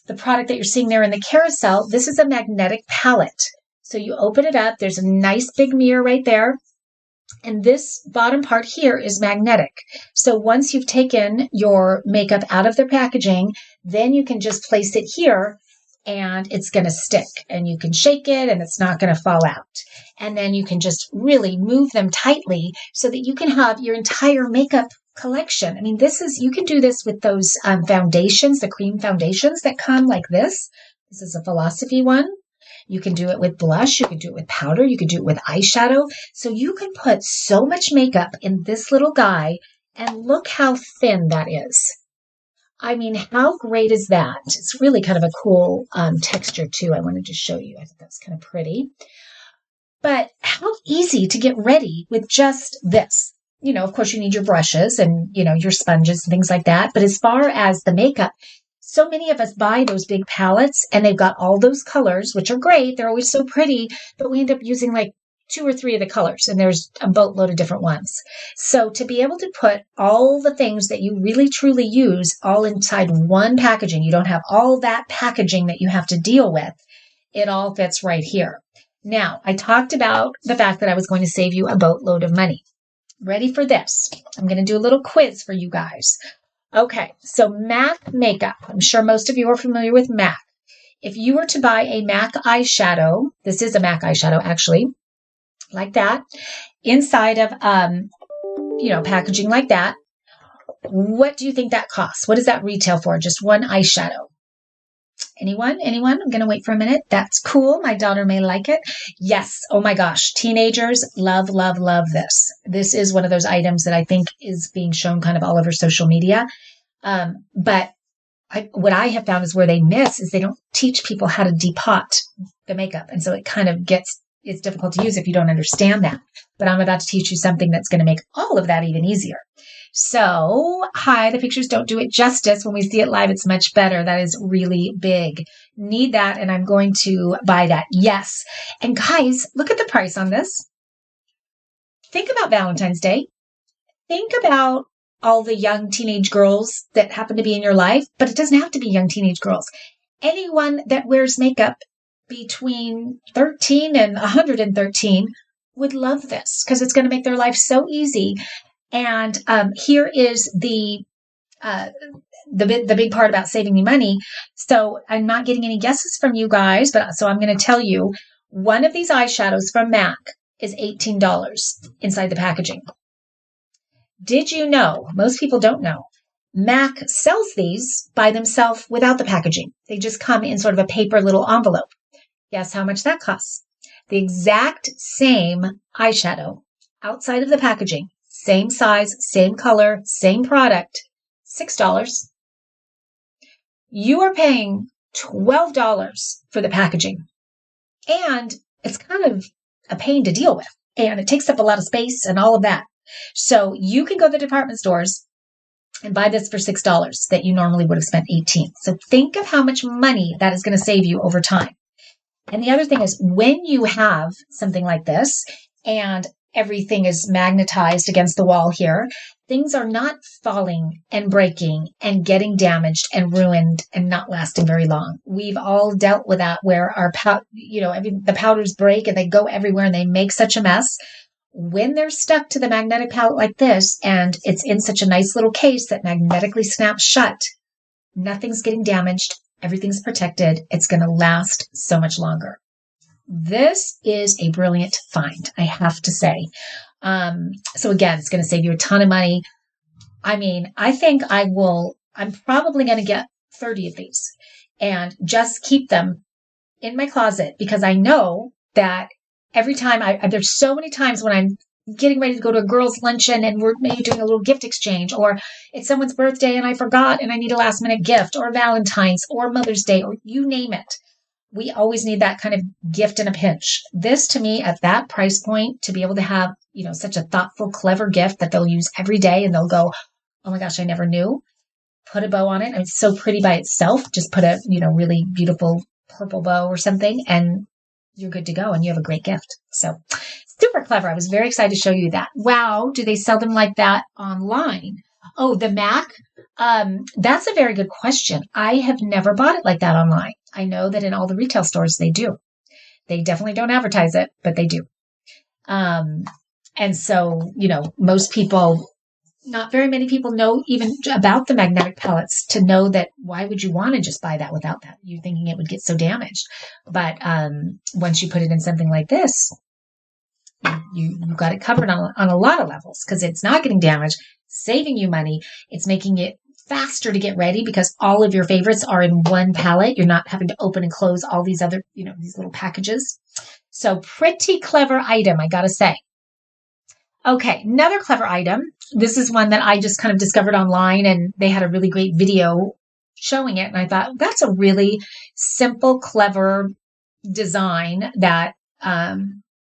the product that you're seeing there in the carousel, this is a magnetic palette. So you open it up. There's a nice big mirror right there. And this bottom part here is magnetic. So once you've taken your makeup out of their packaging, then you can just place it here and it's going to stick and you can shake it and it's not going to fall out. And then you can just really move them tightly so that you can have your entire makeup collection. I mean, you can do this with those foundations, the cream foundations that come like this. This is a Philosophy one. You can do it with blush. You can do it with powder. You can do it with eyeshadow. So you can put so much makeup in this little guy and look how thin that is. I mean, how great is that? It's really kind of a cool texture too. I wanted to show you. I think that's kind of pretty. But how easy to get ready with just this. Of course, you need your brushes and, your sponges and things like that. But as far as the makeup, so many of us buy those big palettes and they've got all those colors, which are great. They're always so pretty, but we end up using like 2 or 3 of the colors and there's a boatload of different ones. So to be able to put all the things that you really truly use all inside one packaging, you don't have all that packaging that you have to deal with. It all fits right here. Now, I talked about the fact that I was going to save you a boatload of money. Ready for this? I'm going to do a little quiz for you guys. Okay, so MAC makeup. I'm sure most of you are familiar with MAC. If you were to buy a MAC eyeshadow, this is a MAC eyeshadow actually, like that, inside of, packaging like that, what do you think that costs? What does that retail for? Just one eyeshadow. Anyone? I'm going to wait for a minute. That's cool. My daughter may like it. Yes. Oh my gosh. Teenagers love, love, love this. This is one of those items that I think is being shown kind of all over social media. But what I have found is where they miss is they don't teach people how to depot the makeup. And so it kind of it's difficult to use if you don't understand that. But I'm about to teach you something that's going to make all of that even easier. So, the pictures don't do it justice. When we see it live, it's much better. That is really big. Need that, and I'm going to buy that. Yes. And guys, look at the price on this. Think about Valentine's Day. Think about all the young teenage girls that happen to be in your life, but it doesn't have to be young teenage girls. Anyone that wears makeup between 13 and 113 would love this because it's going to make their life so easy. And here is the big part about saving me money. So I'm not getting any guesses from you guys, but so I'm going to tell you one of these eyeshadows from MAC is $18 inside the packaging. Did you know, most people don't know, MAC sells these by themselves without the packaging. They just come in sort of a paper little envelope. Guess how much that costs? The exact same eyeshadow outside of the packaging, same size, same color, same product, $6. You are paying $12 for the packaging. And it's kind of a pain to deal with. And it takes up a lot of space and all of that. So you can go to the department stores and buy this for $6 that you normally would have spent $18. So think of how much money that is going to save you over time. And the other thing is when you have something like this and everything is magnetized against the wall here, things are not falling and breaking and getting damaged and ruined and not lasting very long. We've all dealt with that where our the powders break and they go everywhere and they make such a mess. When they're stuck to the magnetic palette like this, and it's in such a nice little case that magnetically snaps shut, nothing's getting damaged. Everything's protected. It's going to last so much longer. This is a brilliant find, I have to say. So again, it's going to save you a ton of money. I mean, I think I'm probably going to get 30 of these and just keep them in my closet because I know that every time there's so many times when I'm getting ready to go to a girls' luncheon and we're maybe doing a little gift exchange, or it's someone's birthday and I forgot and I need a last minute gift, or Valentine's or Mother's Day, or you name it. We always need that kind of gift in a pinch. This to me at that price point to be able to have, such a thoughtful, clever gift that they'll use every day and they'll go, oh my gosh, I never knew. Put a bow on it. It's so pretty by itself. Just put a, really beautiful purple bow or something and you're good to go and you have a great gift. So super clever. I was very excited to show you that. Wow. Do they sell them like that online? Oh, the MAC. That's a very good question. I have never bought it like that online. I know that in all the retail stores they do. They definitely don't advertise it, but they do. And so, most people, not very many people know even about the magnetic palettes to know that why would you want to just buy that without that? You're thinking it would get so damaged. But once you put it in something like this, you've got it covered on a lot of levels because it's not getting damaged, saving you money. It's making it faster to get ready because all of your favorites are in one palette. You're not having to open and close all these other, these little packages. So pretty clever item, I got to say. Okay, another clever item. This is one that I just kind of discovered online and they had a really great video showing it. And I thought that's a really simple, clever design that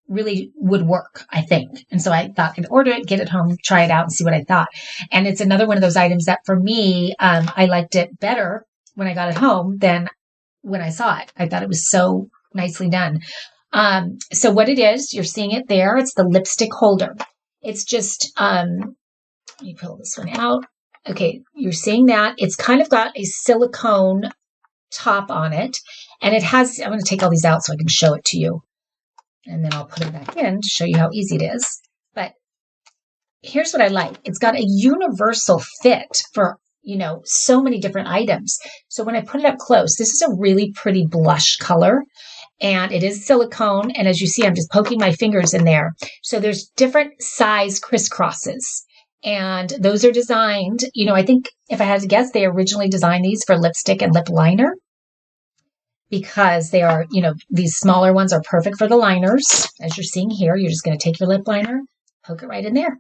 really would work, I think. And so I thought I'd order it, get it home, try it out and see what I thought. And it's another one of those items that for me, I liked it better when I got it home than when I saw it. I thought it was so nicely done. So what it is, you're seeing it there. It's the lipstick holder. It's just, let me pull this one out. Okay, you're seeing that. It's kind of got a silicone top on it. And it has, I'm going to take all these out so I can show it to you. And then I'll put it back in to show you how easy it is. But here's what I like. It's got a universal fit for, so many different items. So when I put it up close, this is a really pretty blush color. And it is silicone. And as you see, I'm just poking my fingers in there. So there's different size crisscrosses. And those are designed, I think if I had to guess, they originally designed these for lipstick and lip liner. Because they are, these smaller ones are perfect for the liners. As you're seeing here, you're just going to take your lip liner, poke it right in there.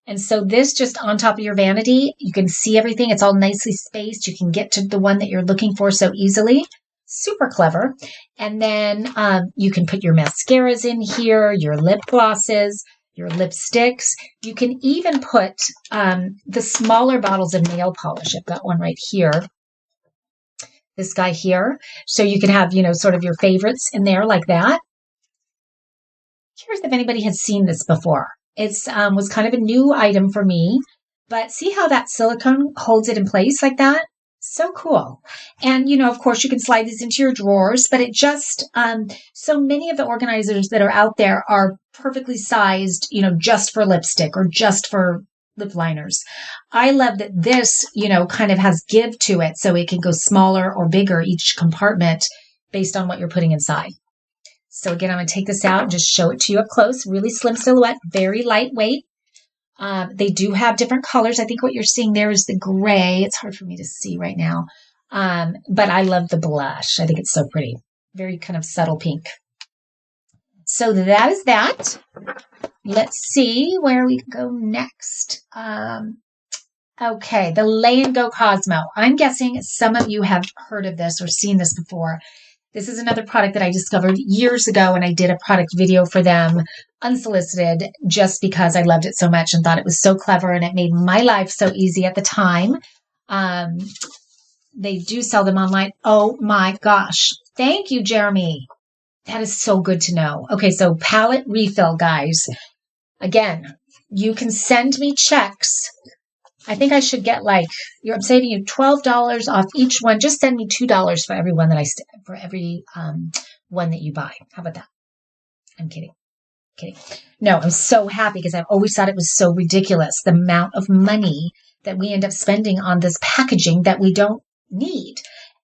And so this just on top of your vanity, you can see everything. It's all nicely spaced. You can get to the one that you're looking for so easily. Super clever. And then you can put your mascaras in here, your lip glosses, your lipsticks. You can even put the smaller bottles of nail polish. I've got one right here. This guy here. So you can have, sort of your favorites in there like that. Curious if anybody had seen this before. It's was kind of a new item for me, But see how that silicone holds it in place like that? So cool. And, of course, you can slide these into your drawers, but it just, so many of the organizers that are out there are perfectly sized, just for lipstick or just for lip liners. I love that this, kind of has give to it so it can go smaller or bigger, each compartment based on what you're putting inside. So again, I'm going to take this out and just show it to you up close. Really slim silhouette, very lightweight. They do have different colors. I think what you're seeing there is the gray. It's hard for me to see right now. But I love the blush. I think it's so pretty. Very kind of subtle pink. So that is that. Let's see where we go next. Okay, the Lay and Go Cosmo. I'm guessing some of you have heard of this or seen this before. This is another product that I discovered years ago, and I did a product video for them unsolicited just because I loved it so much and thought it was so clever, and it made my life so easy at the time. They do sell them online. Oh my gosh. Thank you, Jeremy. That is so good to know. Okay, so palette refill, guys. Again, you can send me checks. I think I should get I'm saving you $12 off each one. Just send me $2 for every one that for every one that you buy. How about that? I'm kidding. No, I'm so happy because I've always thought it was so ridiculous, the amount of money that we end up spending on this packaging that we don't need.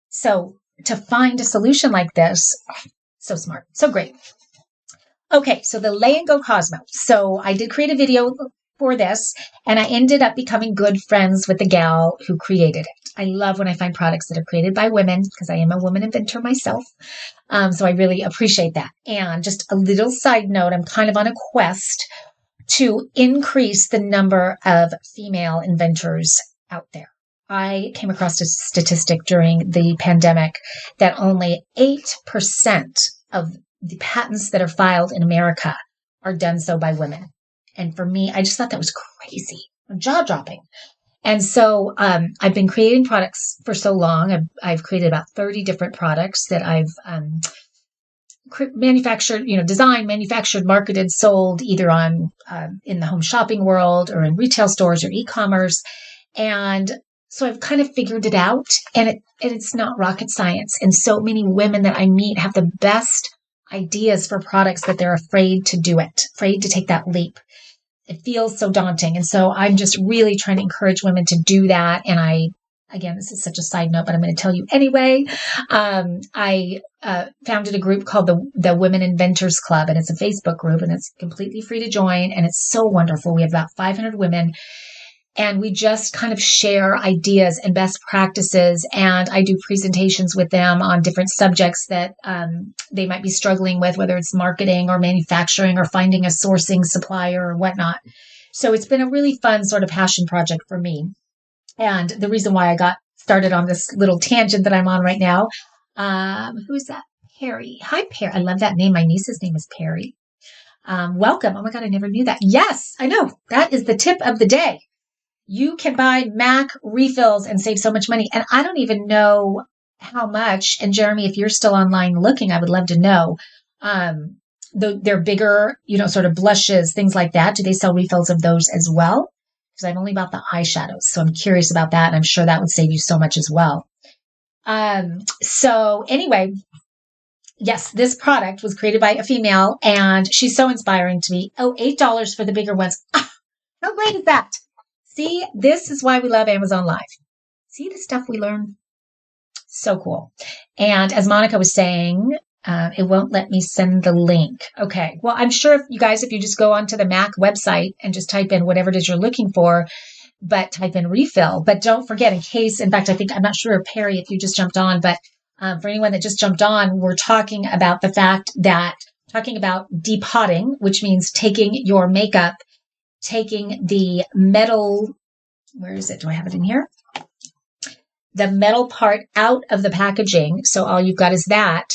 So to find a solution like this, so smart, so great. Okay, so the Lay and Go Cosmo. So I did create a video for this, and I ended up becoming good friends with the gal who created it. I love when I find products that are created by women because I am a woman inventor myself. So I really appreciate that. And just a little side note, I'm kind of on a quest to increase the number of female inventors out there. I came across a statistic during the pandemic that only 8% of the patents that are filed in America are done so by women. And for me, I just thought that was crazy, jaw-dropping. And so I've been creating products for so long. I've created about 30 different products that I've manufactured, designed, manufactured, marketed, sold either on in the home shopping world or in retail stores or e-commerce. And so I've kind of figured it out, and it's not rocket science. And so many women that I meet have the best ideas for products, but they're afraid to do it, afraid to take that leap. It feels so daunting. And so I'm just really trying to encourage women to do that. And again, this is such a side note, but I'm going to tell you anyway. I founded a group called the Women Inventors Club, and it's a Facebook group, and it's completely free to join. And it's so wonderful. We have about 500 women, and we just kind of share ideas and best practices. And I do presentations with them on different subjects that they might be struggling with, whether it's marketing or manufacturing or finding a sourcing supplier or whatnot. So it's been a really fun sort of passion project for me. And the reason why I got started on this little tangent that I'm on right now, who's that? Perry. Hi, Perry. I love that name. My niece's name is Perry. Welcome. Oh my God, I never knew that. Yes, I know. That is the tip of the day. You can buy MAC refills and save so much money. And I don't even know how much. And Jeremy, if you're still online looking, I would love to know. They're bigger, sort of blushes, things like that. Do they sell refills of those as well? Because I've only bought the eyeshadows. So I'm curious about that. And I'm sure that would save you so much as well. So anyway, yes, this product was created by a female, and she's so inspiring to me. Oh, $8 for the bigger ones. Ah, how great is that? See, this is why we love Amazon Live. See the stuff we learn? So cool. And as Monica was saying, it won't let me send the link. Okay. Well, I'm sure if you just go onto the MAC website and just type in whatever it is you're looking for, but type in refill. But don't forget, in fact, I'm not sure, Perry, if you just jumped on, but for anyone that just jumped on, we're talking about depotting, which means taking your makeup, taking the metal, where is it? Do I have it in here? The metal part out of the packaging. So all you've got is that.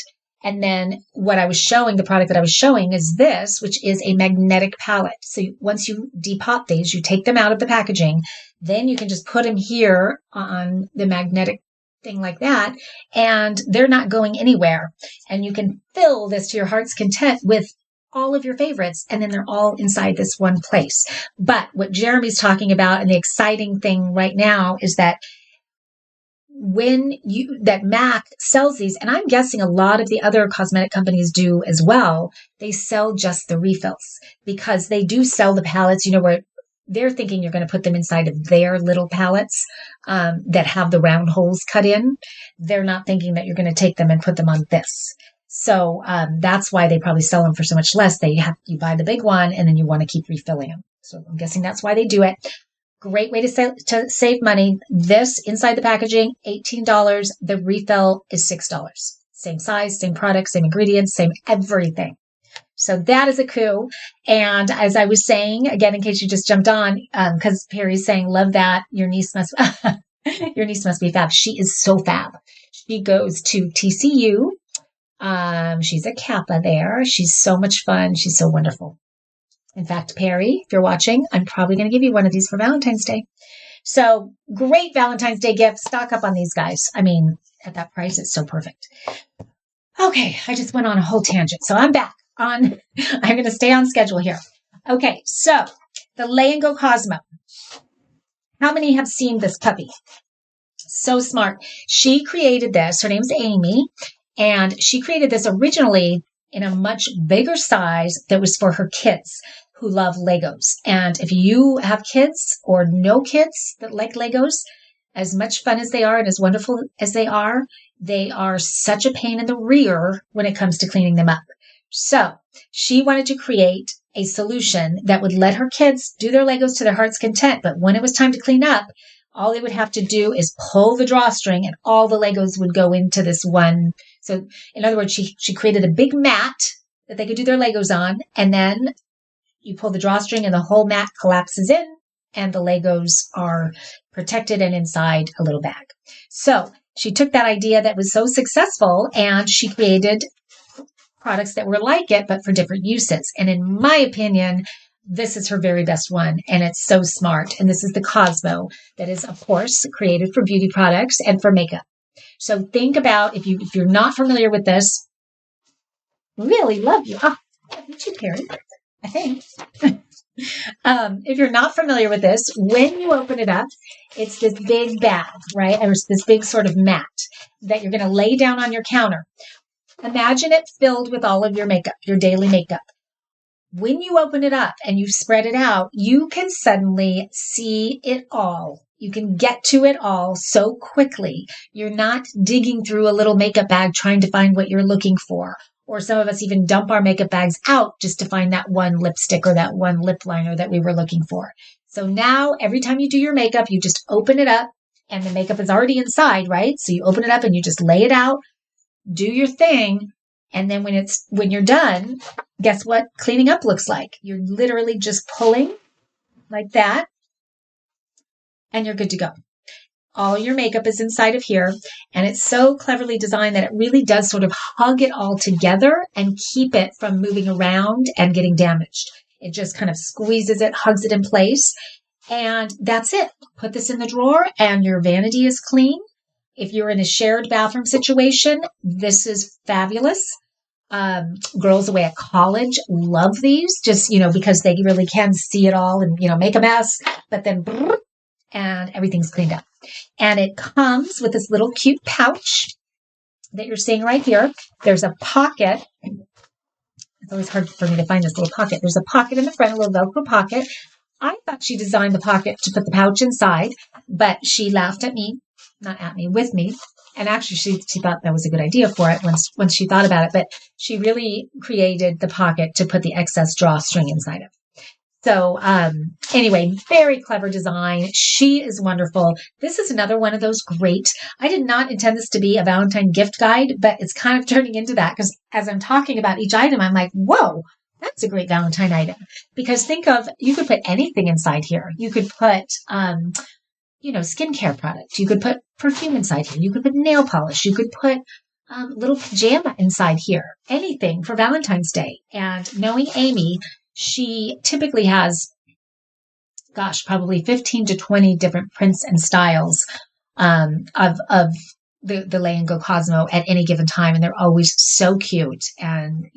And then the product that I was showing is this, which is a magnetic palette. So once you depot these, you take them out of the packaging, then you can just put them here on the magnetic thing like that, and they're not going anywhere. And you can fill this to your heart's content with all of your favorites, and then they're all inside this one place. But what Jeremy's talking about, and the exciting thing right now, is that that MAC sells these, and I'm guessing a lot of the other cosmetic companies do as well, they sell just the refills, because they do sell the palettes, where they're thinking you're going to put them inside of their little palettes that have the round holes cut in. They're not thinking that you're going to take them and put them on this. So that's why they probably sell them for so much less. You buy the big one, and then you want to keep refilling them. So I'm guessing that's why they do it. Great way to save money. This inside the packaging, $18. The refill is $6. Same size, same product, same ingredients, same everything. So that is a coup. And as I was saying, again, in case you just jumped on, because Perry's saying, love that. Your niece must be fab. She is so fab. She goes to TCU. She's a Kappa there. She's so much fun. She's so wonderful. In fact, Perry, if you're watching, I'm probably going to give you one of these for Valentine's Day. So great Valentine's Day gift. Stock up on these guys. I mean, at that price, it's so perfect. Okay, I just went on a whole tangent. So I'm back on, I'm going to stay on schedule here. Okay, so the Lay and Go Cosmo. How many have seen this puppy? So smart. She created this. Her name's Amy. And she created this originally in a much bigger size that was for her kids who love Legos. And if you have kids or know kids that like Legos, as much fun as they are and as wonderful as they are such a pain in the rear when it comes to cleaning them up. So she wanted to create a solution that would let her kids do their Legos to their heart's content. But when it was time to clean up, all they would have to do is pull the drawstring and all the Legos would go into this one. So in other words, she created a big mat that they could do their Legos on. And then you pull the drawstring and the whole mat collapses in and the Legos are protected and inside a little bag. So she took that idea that was so successful and she created products that were like it, but for different uses. And in my opinion, this is her very best one, and it's so smart. And this is the Cosmo that is, of course, created for beauty products and for makeup. So think about, if you're not familiar with this, really love you. Ah, you too, Perry, I think. If you're not familiar with this, when you open it up, it's this big bag, right? Or it's this big sort of mat that you're going to lay down on your counter. Imagine it filled with all of your makeup, your daily makeup. When you open it up and you spread it out, you can suddenly see it all. You can get to it all so quickly. You're not digging through a little makeup bag trying to find what you're looking for. Or some of us even dump our makeup bags out just to find that one lipstick or that one lip liner that we were looking for. So now every time you do your makeup, you just open it up and the makeup is already inside, right? So you open it up and you just lay it out, do your thing. And then when you're done, guess what cleaning up looks like? You're literally just pulling like that, and you're good to go. All your makeup is inside of here, and it's so cleverly designed that it really does sort of hug it all together and keep it from moving around and getting damaged. It just kind of squeezes it, hugs it in place, and that's it. Put this in the drawer, and your vanity is clean. If you're in a shared bathroom situation, this is fabulous. Girls away at college love these just, because they really can see it all and, make a mess, but then and everything's cleaned up. And it comes with this little cute pouch that you're seeing right here. There's a pocket. It's always hard for me to find this little pocket. There's a pocket in the front, a little Velcro pocket. I thought she designed the pocket to put the pouch inside, but she laughed at me, not at me, with me. And actually, she thought that was a good idea for it once she thought about it. But she really created the pocket to put the excess drawstring inside of. So anyway, very clever design. She is wonderful. This is another one of those great. I did not intend this to be a Valentine gift guide, but it's kind of turning into that because as I'm talking about each item, I'm like, whoa, that's a great Valentine item. Because you could put anything inside here. You could put skincare product. You could put perfume inside here. You could put nail polish. You could put little pajama inside here. Anything for Valentine's Day. And knowing Amy, she typically has, probably 15 to 20 different prints and styles of the Lay and Go Cosmo at any given time. And they're always so cute. And,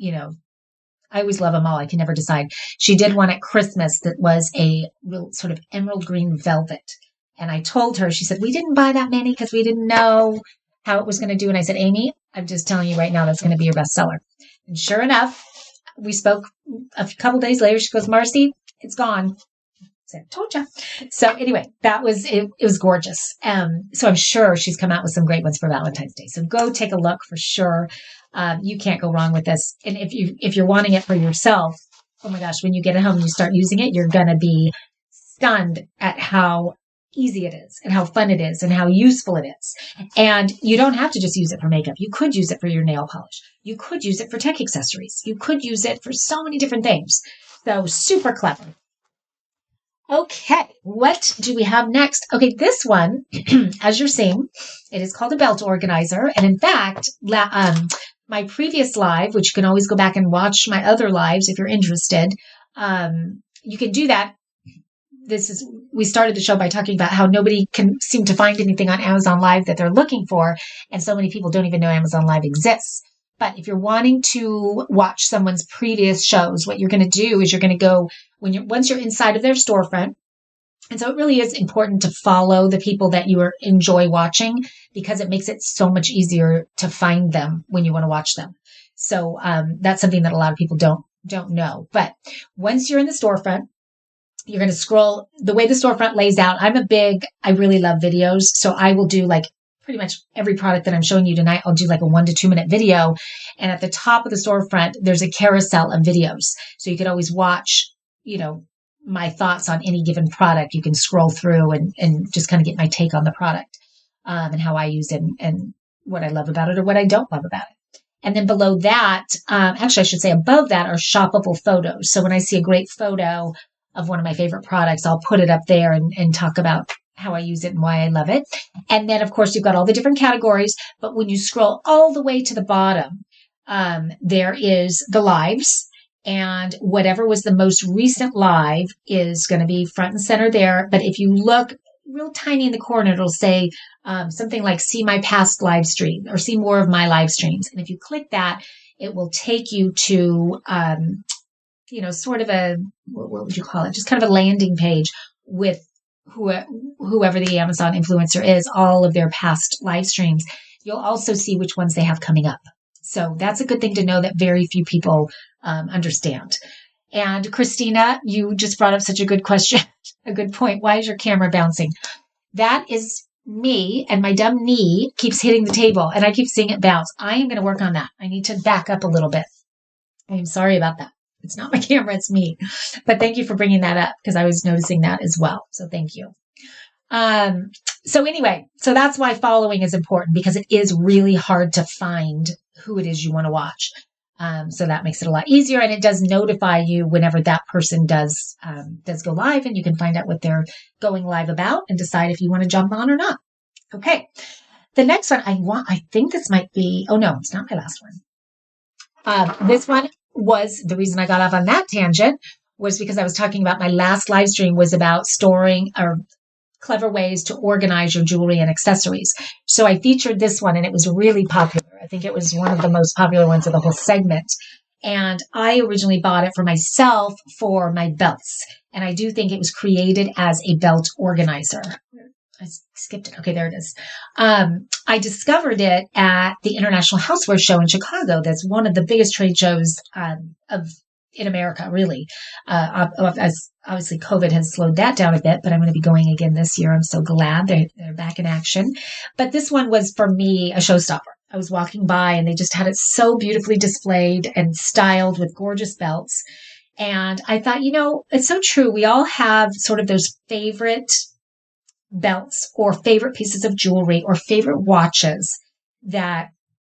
I always love them all. I can never decide. She did one at Christmas that was a real sort of emerald green velvet. And I told her, she said, we didn't buy that many because we didn't know how it was going to do. And I said, Amy, I'm just telling you right now, that's going to be your bestseller. And sure enough, we spoke a couple days later. She goes, Marcy, it's gone. I said, told you. So anyway, that was, it was gorgeous. So I'm sure she's come out with some great ones for Valentine's Day. So go take a look for sure. You can't go wrong with this. And if you're wanting it for yourself, oh my gosh, when you get it home and you start using it, you're going to be stunned at how easy it is and how fun it is and how useful it is. And you don't have to just use it for makeup. You could use it for your nail polish. You could use it for tech accessories. You could use it for so many different things. So super clever. Okay, what do we have next? Okay, this one, as you're seeing, it is called a belt organizer. And in fact, my previous live, which you can always go back and watch my other lives if you're interested, you can do that. We started the show by talking about how nobody can seem to find anything on Amazon Live that they're looking for. And so many people don't even know Amazon Live exists. But if you're wanting to watch someone's previous shows, what you're going to do is you're going to go once you're inside of their storefront. And so it really is important to follow the people that you enjoy watching because it makes it so much easier to find them when you want to watch them. So that's something that a lot of people don't know. But once you're in the storefront, you're going to scroll the way the storefront lays out. I really love videos. So I will do like pretty much every product that I'm showing you tonight. I'll do like a 1 to 2 minute video. And at the top of the storefront, there's a carousel of videos. So you could always watch, my thoughts on any given product. You can scroll through and just kind of get my take on the product, and how I use it and what I love about it or what I don't love about it. And then below that, actually I should say above that are shoppable photos. So when I see a great photo of one of my favorite products, I'll put it up there and talk about how I use it and why I love it. And then of course you've got all the different categories, but when you scroll all the way to the bottom, there is the lives, and whatever was the most recent live is going to be front and center there. But if you look real tiny in the corner, it'll say something like see my past live stream or see more of my live streams. And if you click that, it will take you to, sort of what would you call it? Just kind of a landing page with whoever the Amazon influencer is, all of their past live streams. You'll also see which ones they have coming up. So that's a good thing to know that very few people understand. And Christina, you just brought up such a good question, a good point. Why is your camera bouncing? That is me, and my dumb knee keeps hitting the table and I keep seeing it bounce. I am going to work on that. I need to back up a little bit. I'm sorry about that. It's not my camera, it's me. But thank you for bringing that up because I was noticing that as well. So thank you. So anyway, so that's why following is important because it is really hard to find who it is you want to watch. So that makes it a lot easier, and it does notify you whenever that person does go live, and you can find out what they're going live about and decide if you want to jump on or not. Okay. The next one I think this might be, oh no, it's not my last one. This one was the reason I got off on that tangent was because I was talking about my last live stream was about storing or clever ways to organize your jewelry and accessories. So I featured this one and it was really popular. I think it was one of the most popular ones of the whole segment. And I originally bought it for myself for my belts. And I do think it was created as a belt organizer. I skipped it. Okay, there it is. I discovered it at the International Houseware Show in Chicago. That's one of the biggest trade shows in America, really. As obviously COVID has slowed that down a bit, but I'm going to be going again this year. I'm so glad they're back in action. But this one was for me a showstopper. I was walking by and they just had it so beautifully displayed and styled with gorgeous belts. And I thought, it's so true. We all have sort of those favorite belts or favorite pieces of jewelry or favorite watches that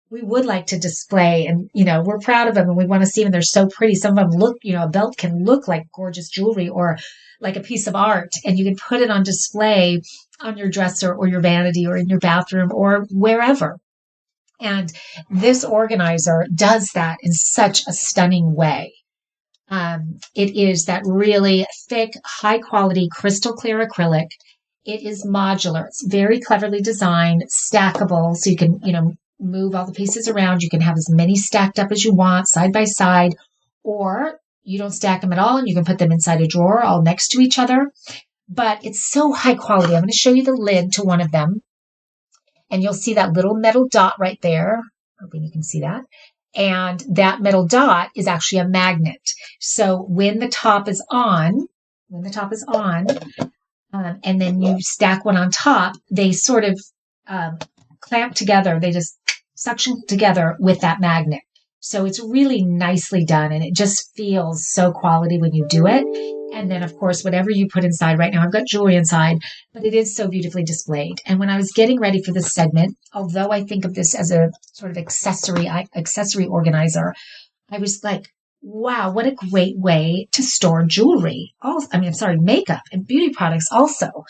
we would like to display, and we're proud of them and we want to see them. They're so pretty. Some of them look, a belt can look like gorgeous jewelry or like a piece of art, and you can put it on display on your dresser or your vanity or in your bathroom or wherever. And this organizer does that in such a stunning way. It is that really thick, high quality, crystal clear acrylic. It is modular. It's very cleverly designed, stackable, so you can, move all the pieces around. You can have as many stacked up as you want, side by side, or you don't stack them at all and you can put them inside a drawer all next to each other. But it's so high quality. I'm going to show you the lid to one of them, and you'll see that little metal dot right there. Hoping you can see that. And that metal dot is actually a magnet. So when the top is on, and then you stack one on top, they sort of clamp together. They just suction together with that magnet. So it's really nicely done, and it just feels so quality when you do it. And then, of course, whatever you put inside right now, I've got jewelry inside, but it is so beautifully displayed. And when I was getting ready for this segment, although I think of this as a sort of accessory organizer, I was like, wow, what a great way to store jewelry. Makeup and beauty products also.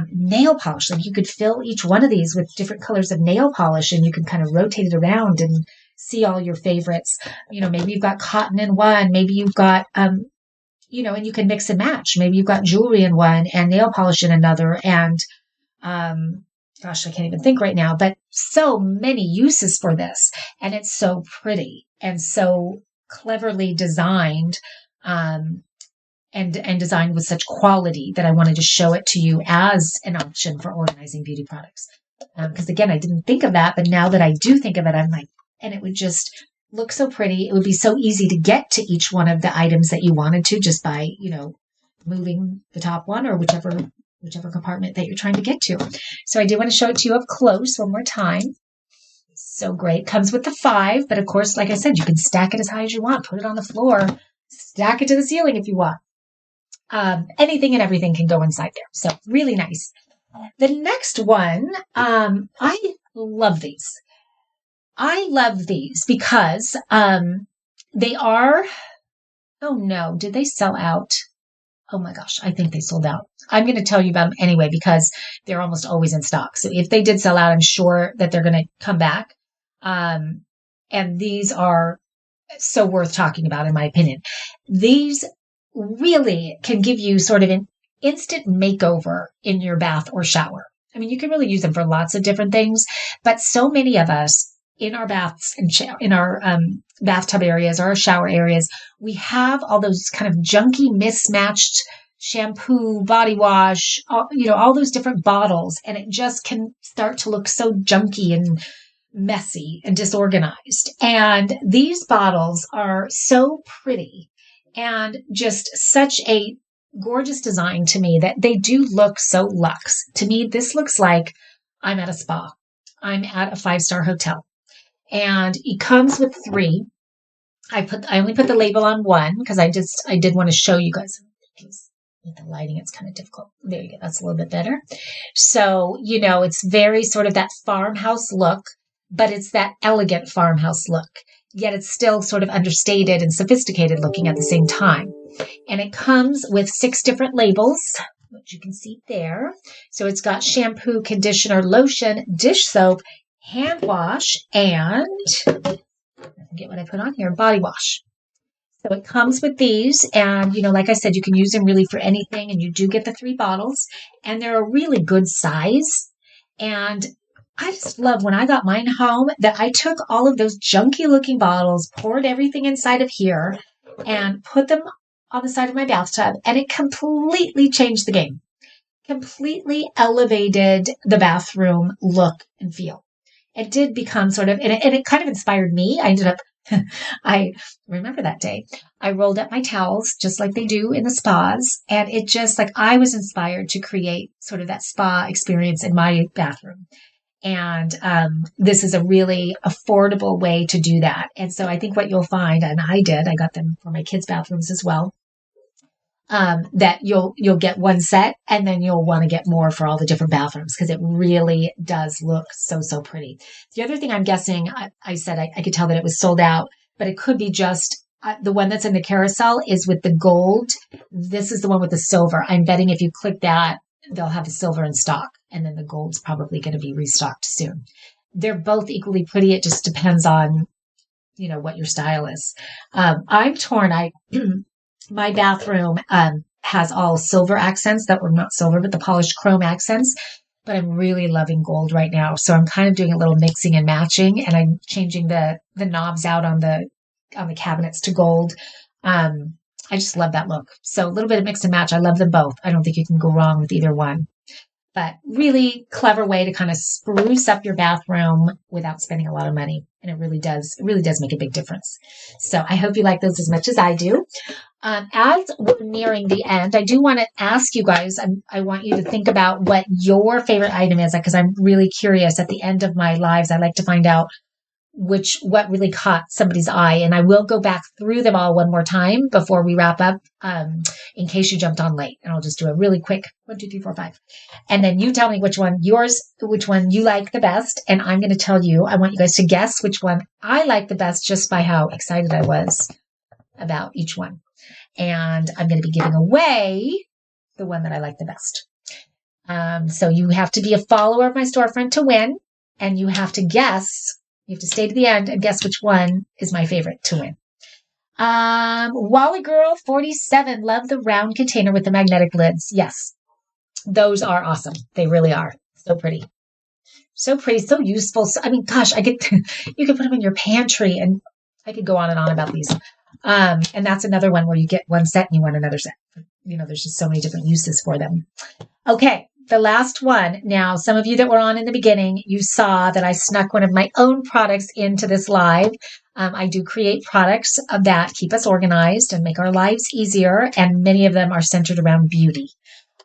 Nail polish, like you could fill each one of these with different colors of nail polish, and you can kind of rotate it around and see all your favorites. Maybe you've got cotton in one, maybe you've got, and you can mix and match. Maybe you've got jewelry in one and nail polish in another. And, gosh, I can't even think right now, but so many uses for this. And it's so pretty and so cleverly designed, and designed with such quality that I wanted to show it to you as an option for organizing beauty products. Because again, I didn't think of that, but now that I do think of it, I'm like, and it would just look so pretty. It would be so easy to get to each one of the items that you wanted to just by, moving the top one or whichever compartment that you're trying to get to. So I do want to show it to you up close one more time. So great. Comes with the 5, but of course, like I said, you can stack it as high as you want, put it on the floor, stack it to the ceiling if you want. Anything and everything can go inside there. So really nice. The next one, I love these. I love these because they are, oh no, did they sell out? Oh my gosh, I think they sold out. I'm going to tell you about them anyway because they're almost always in stock. So if they did sell out, I'm sure that they're going to come back. And these are so worth talking about, in my opinion. These really can give you sort of an instant makeover in your bath or shower. I mean, you can really use them for lots of different things, but so many of us in our baths and in our bathtub areas or our shower areas, we have all those kind of junky, mismatched shampoo, body wash, all those different bottles, and it just can start to look so junky and messy and disorganized. And these bottles are so pretty and just such a gorgeous design to me that they do look so luxe. To me, this looks like I'm at a spa. I'm at a 5-star hotel. And it comes with 3. I only put the label on one because I did want to show you guys. With the lighting, it's kind of difficult. There you go. That's a little bit better. So, it's very sort of that farmhouse look, but it's that elegant farmhouse look. Yet it's still sort of understated and sophisticated looking at the same time. And it comes with 6 different labels, which you can see there. So it's got shampoo, conditioner, lotion, dish soap, hand wash, and I forget what I put on here, body wash. So it comes with these, and like I said, you can use them really for anything, and you do get the 3 bottles, and they're a really good size. And I just love when I got mine home that I took all of those junky looking bottles, poured everything inside of here, and put them on the side of my bathtub, and it completely changed the game. Completely elevated the bathroom look and feel. It did become sort of, and it kind of inspired me. I ended up, I remember that day, I rolled up my towels just like they do in the spas. And it just like, I was inspired to create sort of that spa experience in my bathroom. And this is a really affordable way to do that. And so I think what you'll find, and I got them for my kids' bathrooms as well, that you'll get one set and then you'll want to get more for all the different bathrooms because it really does look so, so pretty. The other thing I'm guessing, I said I could tell that it was sold out, but it could be just the one that's in the carousel is with the gold. This is the one with the silver. I'm betting if you click that, they'll have the silver in stock, and then the gold's probably going to be restocked soon. They're both equally pretty. It just depends on, what your style is. I'm torn. My bathroom has all silver accents that were not silver, but the polished chrome accents. But I'm really loving gold right now. So I'm kind of doing a little mixing and matching, and I'm changing the knobs out on the cabinets to gold. I just love that look. So a little bit of mix and match. I love them both. I don't think you can go wrong with either one. But really clever way to kind of spruce up your bathroom without spending a lot of money. And it really does make a big difference. So I hope you like those as much as I do. As we're nearing the end, I do want to ask you guys, I want you to think about what your favorite item is, because I'm really curious. At the end of my lives, I like to find out what really caught somebody's eye. And I will go back through them all one more time before we wrap up, in case you jumped on late. And I'll just do a really quick 1, 2, 3, 4, 5. And then you tell me which one you like the best. And I'm going to tell you, I want you guys to guess which one I like the best just by how excited I was about each one. And I'm going to be giving away the one that I like the best. So you have to be a follower of my storefront to win. And you have to guess. You have to stay to the end and guess which one is my favorite to win. Wally Girl 47, love the round container with the magnetic lids. Yes, those are awesome. They really are. So pretty. So pretty, so useful. So, I mean, gosh, you could put them in your pantry, and I could go on and on about these. And that's another one where you get one set and you want another set. There's just so many different uses for them. Okay. The last one. Now, some of you that were on in the beginning, you saw that I snuck one of my own products into this live. I do create products that keep us organized and make our lives easier, and many of them are centered around beauty.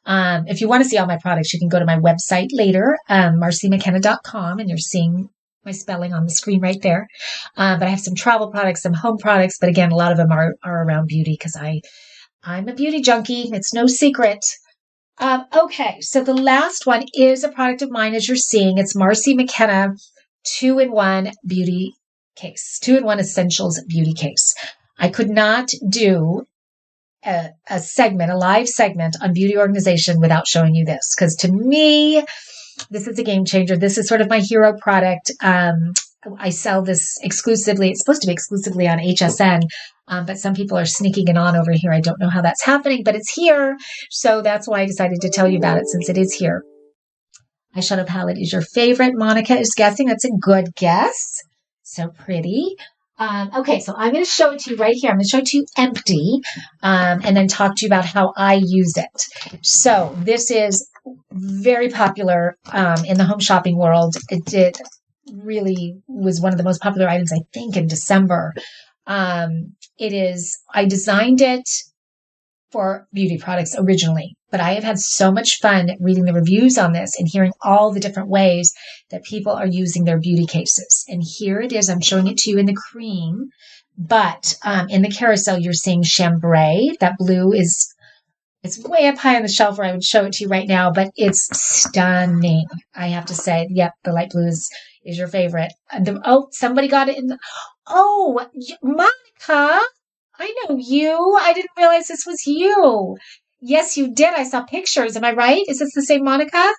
If you want to see all my products, you can go to my website later, marcymckenna.com, and you're seeing my spelling on the screen right there. But I have some travel products, some home products, but again, a lot of them are around beauty because I'm a beauty junkie. It's no secret. Okay, so the last one is a product of mine, as you're seeing. It's Marcy Mckenna 2-in-1 beauty case, 2-in-1 essentials beauty case. I could not do a live segment on beauty organization without showing you this, because to me, this is a game changer. This is sort of my hero product. I sell this exclusively. It's supposed to be exclusively on HSN, but some people are sneaking it on over here. I don't know how that's happening, but it's here. So that's why I decided to tell you about it, since it is here. Eyeshadow palette is your favorite. Monica is guessing. That's a good guess. So pretty. Okay, so I'm going to show it to you right here. I'm going to show it to you empty, and then talk to you about how I use it. So this is very popular in the home shopping world. It really was one of the most popular items, I think, in December. I designed it for beauty products originally, but I have had so much fun reading the reviews on this and hearing all the different ways that people are using their beauty cases. And here it is. I'm showing it to you in the cream, but in the carousel, you're seeing chambray. That blue it's way up high on the shelf where I would show it to you right now, but it's stunning. I have to say, yep, the light blue is your favorite. Somebody got it in Monica, I know you. I didn't realize this was you. Yes, you did. I saw pictures. Am I right? Is this the same Monica?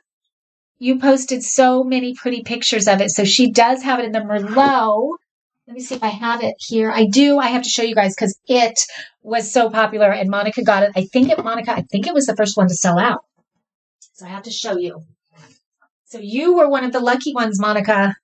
You posted so many pretty pictures of it. So she does have it in the Merlot. Let me see if I have it here. I do. I have to show you guys because it was so popular and Monica got it. I think it was the first one to sell out. So I have to show you. So you were one of the lucky ones, Monica.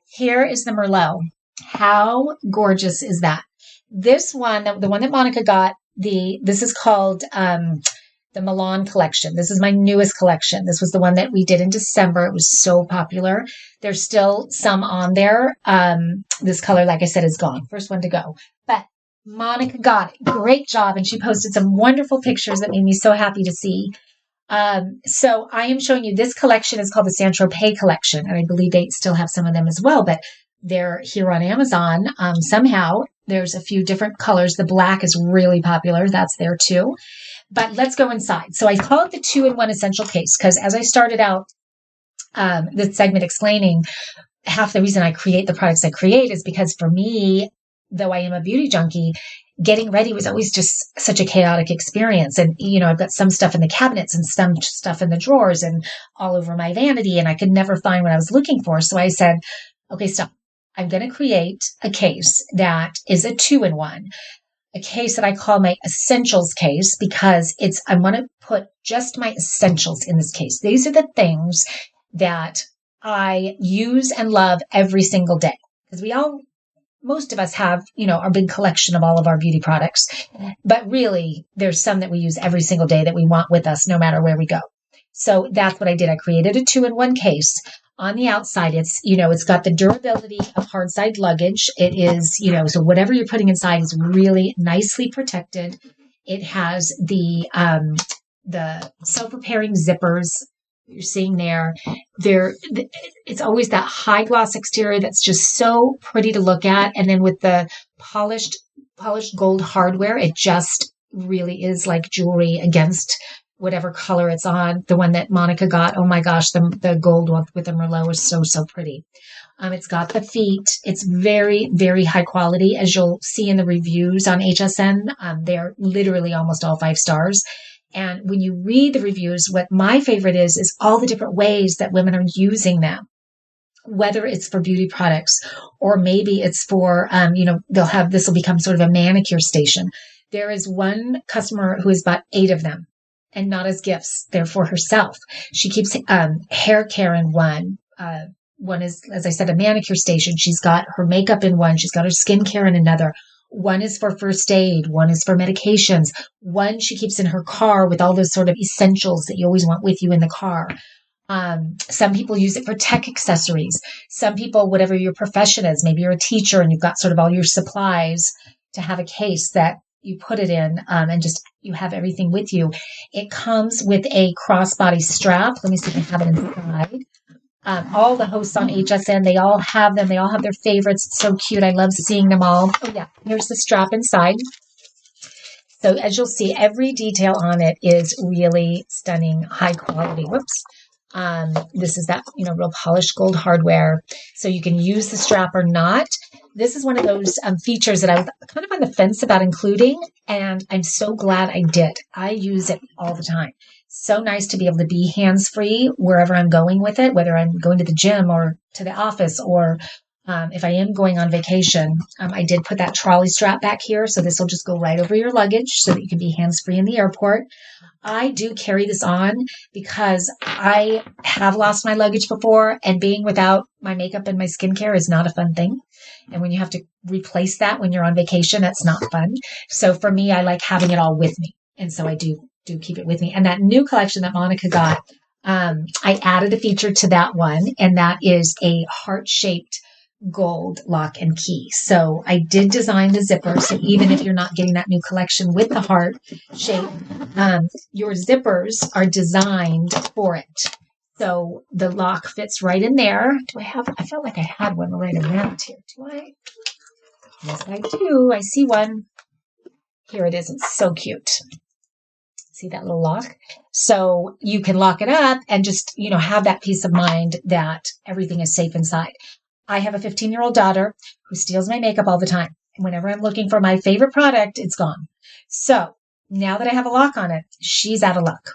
Here is the Merlot. How gorgeous is that? This one, the one that Monica got, this is called the Milan collection. This is my newest collection. This was the one that we did in December. It was so popular. There's still some on there. This color, like I said, is gone. First one to go. But Monica got it. Great job. And she posted some wonderful pictures that made me so happy to see. So I am showing you this collection is called the Tropez collection. And I believe they still have some of them as well, but they're here on Amazon. Somehow there's a few different colors. The black is really popular. That's there too. But let's go inside. So I call it the 2-in-1 essential case because as I started out this segment explaining, half the reason I create the products I create is because for me, though I am a beauty junkie, getting ready was always just such a chaotic experience. And, I've got some stuff in the cabinets and some stuff in the drawers and all over my vanity, and I could never find what I was looking for. So I said, okay, stop. I'm going to create a case that is a 2-in-1, a case that I call my essentials case because I want to put just my essentials in this case. These are the things that I use and love every single day because we all most of us have, our big collection of all of our beauty products, but really there's some that we use every single day that we want with us no matter where we go. So that's what I did. I created a 2-in-1 case. On the outside, it's got the durability of hard side luggage. It is, so whatever you're putting inside is really nicely protected. It has the self-repairing zippers you're seeing there. It's always that high gloss exterior that's just so pretty to look at. And then with the polished gold hardware, it just really is like jewelry against whatever color it's on. The one that Monica got, oh my gosh, the gold one with the Merlot is so, so pretty. It's got the feet. It's very, very high quality. As you'll see in the reviews on HSN, they're literally almost all 5 stars. And when you read the reviews, what my favorite is all the different ways that women are using them, whether it's for beauty products or maybe it's for, this will become sort of a manicure station. There is one customer who has bought 8 of them and not as gifts. They're for herself. She keeps hair care in one. One is, as I said, a manicure station. She's got her makeup in one. She's got her skincare in another. One is for first aid. One is for medications. One she keeps in her car with all those sort of essentials that you always want with you in the car. Some people use it for tech accessories. Some people, whatever your profession is, maybe you're a teacher and you've got sort of all your supplies to have a case that you put it in, and just you have everything with you. It comes with a crossbody strap. Let me see if I have it inside. All the hosts on HSN, they all have them. They all have their favorites. It's so cute. I love seeing them all. Oh yeah, here's the strap inside. So as you'll see, every detail on it is really stunning, high quality. Whoops. This is that, real polished gold hardware. So you can use the strap or not. This is one of those features that I was kind of on the fence about including, and I'm so glad I did. I use it all the time. So nice to be able to be hands-free wherever I'm going with it, whether I'm going to the gym or to the office, or if I am going on vacation. I did put that trolley strap back here, so this will just go right over your luggage so that you can be hands-free in the airport. I do carry this on because I have lost my luggage before, and being without my makeup and my skincare is not a fun thing. And when you have to replace that when you're on vacation, that's not fun. So for me, I like having it all with me. And so I do keep it with me. And that new collection that Monica got, I added a feature to that one, and that is a heart-shaped gold lock and key. So I did design the zipper. So even if you're not getting that new collection with the heart shape, your zippers are designed for it. So the lock fits right in there. I felt like I had one right around here. Do I? Yes, I do. I see one. Here it is. It's so cute. See that little lock? So you can lock it up and just, have that peace of mind that everything is safe inside. I have a 15-year-old daughter who steals my makeup all the time. And whenever I'm looking for my favorite product, it's gone. So now that I have a lock on it, she's out of luck.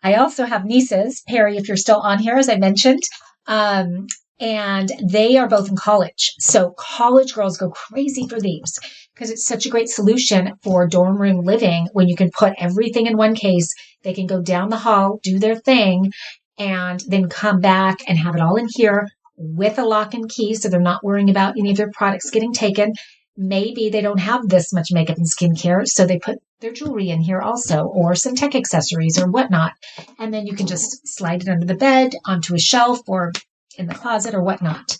I also have nieces, Perry, if you're still on here, as I mentioned, and they are both in college. So college girls go crazy for these because it's such a great solution for dorm room living when you can put everything in one case. They can go down the hall, do their thing, and then come back and have it all in here with a lock and key, so they're not worrying about any of their products getting taken. Maybe they don't have this much makeup and skincare, so they put their jewelry in here also, or some tech accessories or whatnot. And then you can just slide it under the bed, onto a shelf, or in the closet or whatnot.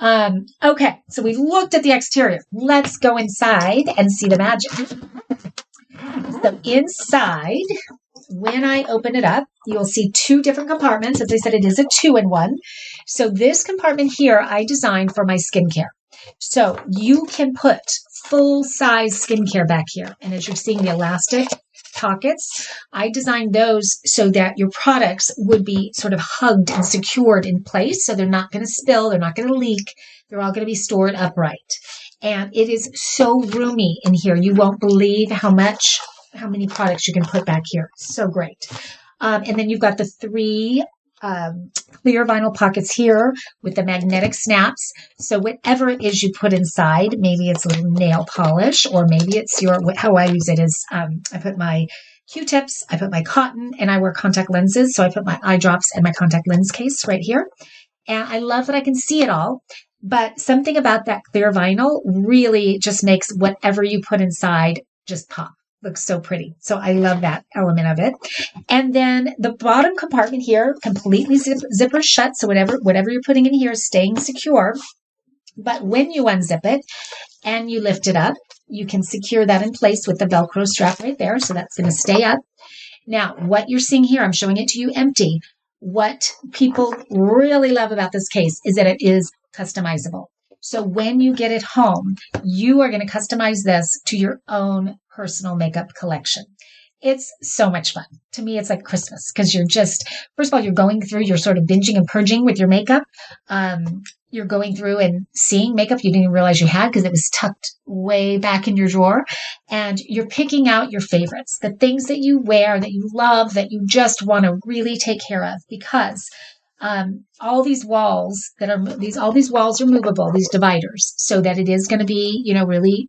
Okay, so we've looked at the exterior. Let's go inside and see the magic. So inside, when I open it up, you'll see 2 different compartments. As I said, it is a 2-in-1. So this compartment here, I designed for my skincare. So you can put full-size skincare back here. And as you're seeing the elastic pockets, I designed those so that your products would be sort of hugged and secured in place. So they're not going to spill. They're not going to leak. They're all going to be stored upright. And it is so roomy in here. You won't believe how many products you can put back here. So great. And then you've got the 3 clear vinyl pockets here with the magnetic snaps. So whatever it is you put inside, maybe it's a little nail polish, or maybe it's how I use it is, I put my Q-tips, I put my cotton, and I wear contact lenses. So I put my eye drops and my contact lens case right here. And I love that I can see it all. But something about that clear vinyl really just makes whatever you put inside just pop. Looks so pretty. So I love that element of it. And then the bottom compartment here, completely zipper shut. So whatever you're putting in here is staying secure. But when you unzip it and you lift it up, you can secure that in place with the Velcro strap right there. So that's going to stay up. Now, what you're seeing here, I'm showing it to you empty. What people really love about this case is that it is customizable. So when you get it home, you are going to customize this to your own personal makeup collection. It's so much fun. To me, it's like Christmas because you're just, first of all, you're sort of binging and purging with your makeup. You're going through and seeing makeup you didn't even realize you had because it was tucked way back in your drawer. And you're picking out your favorites, the things that you wear, that you love, that you just want to really take care of because all these walls all these walls are movable, these dividers, so that it is going to be, really,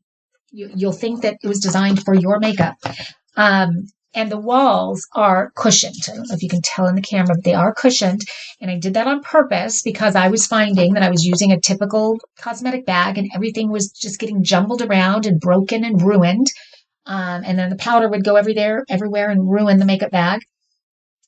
you'll think that it was designed for your makeup. And the walls are cushioned. I don't know if you can tell in the camera, but they are cushioned. And I did that on purpose because I was finding that I was using a typical cosmetic bag and everything was just getting jumbled around and broken and ruined. And then the powder would go everywhere and ruin the makeup bag.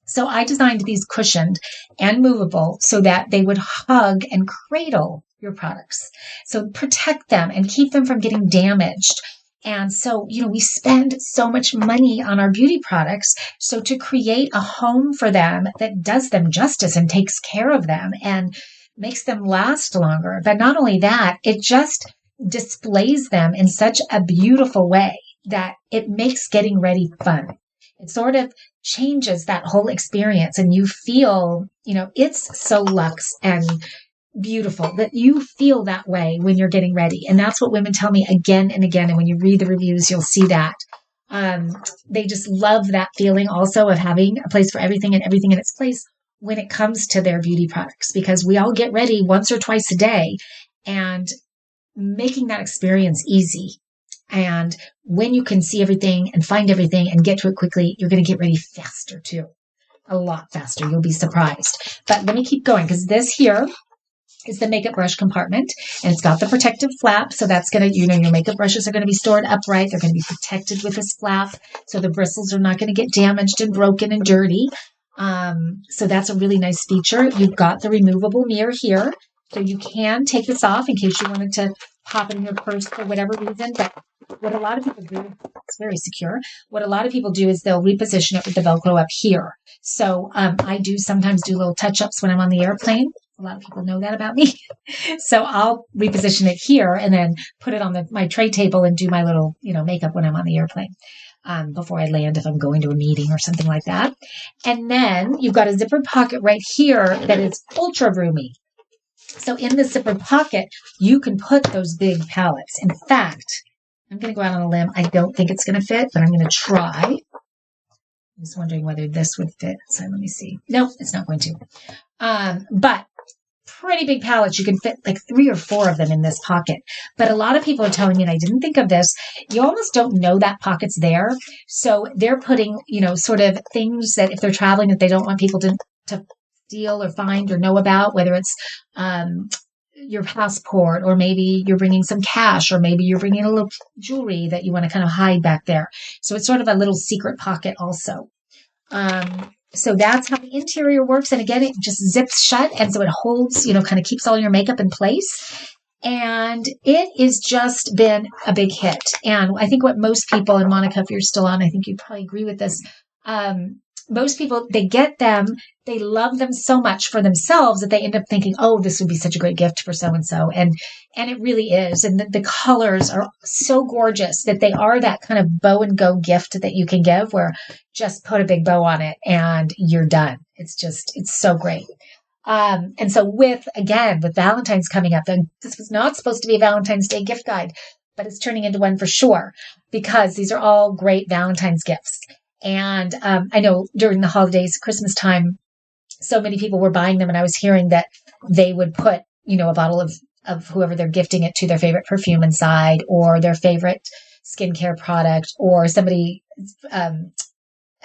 So I designed these cushioned and movable so that they would hug and cradle your products. So protect them and keep them from getting damaged. And so, we spend so much money on our beauty products. So to create a home for them that does them justice and takes care of them and makes them last longer. But not only that, it just displays them in such a beautiful way that it makes getting ready fun. It sort of changes that whole experience and you feel, it's so luxe and beautiful that you feel that way when you're getting ready. And that's what women tell me again and again. And when you read the reviews, you'll see that. They just love that feeling also of having a place for everything and everything in its place when it comes to their beauty products, because we all get ready once or twice a day and making that experience easy. And when you can see everything and find everything and get to it quickly, you're going to get ready faster too. A lot faster. You'll be surprised. But let me keep going because this here is the makeup brush compartment and it's got the protective flap. So that's going to, your makeup brushes are going to be stored upright. They're going to be protected with this flap. So the bristles are not going to get damaged and broken and dirty. So that's a really nice feature. You've got the removable mirror here. So you can take this off in case you wanted to pop it in your purse for whatever reason. But what a lot of people do, it's very secure. What a lot of people do is they'll reposition it with the Velcro up here. So I do sometimes do little touch-ups when I'm on the airplane. A lot of people know that about me. So I'll reposition it here and then put it on my tray table and do my little, makeup when I'm on the airplane before I land if I'm going to a meeting or something like that. And then you've got a zippered pocket right here that is ultra roomy. So in the zippered pocket, you can put those big palettes. In fact, I'm going to go out on a limb. I don't think it's going to fit, but I'm going to try. I'm just wondering whether this would fit. So let me see. No, it's not going to. But pretty big palettes. You can fit like 3 or 4 of them in this pocket. But a lot of people are telling me, and I didn't think of this, you almost don't know that pocket's there. So they're putting, sort of things that if they're traveling that they don't want people to steal or find or know about, whether it's your passport, or maybe you're bringing some cash, or maybe you're bringing a little jewelry that you want to kind of hide back there. So it's sort of a little secret pocket also. So that's how the interior works. And again, it just zips shut. And so it holds, kind of keeps all your makeup in place. And it has just been a big hit. And I think what most people, and Monica, if you're still on, I think you probably agree with this. Most people, they get them, they love them so much for themselves that they end up thinking, oh, this would be such a great gift for so-and-so. And it really is. And the colors are so gorgeous that they are that kind of bow and go gift that you can give where just put a big bow on it and you're done. It's so great. And so with Valentine's coming up, this was not supposed to be a Valentine's Day gift guide, but it's turning into one for sure because these are all great Valentine's gifts. And I know during the holidays, Christmas time, so many people were buying them. And I was hearing that they would put, a bottle of whoever they're gifting it to, their favorite perfume inside, or their favorite skincare product, or somebody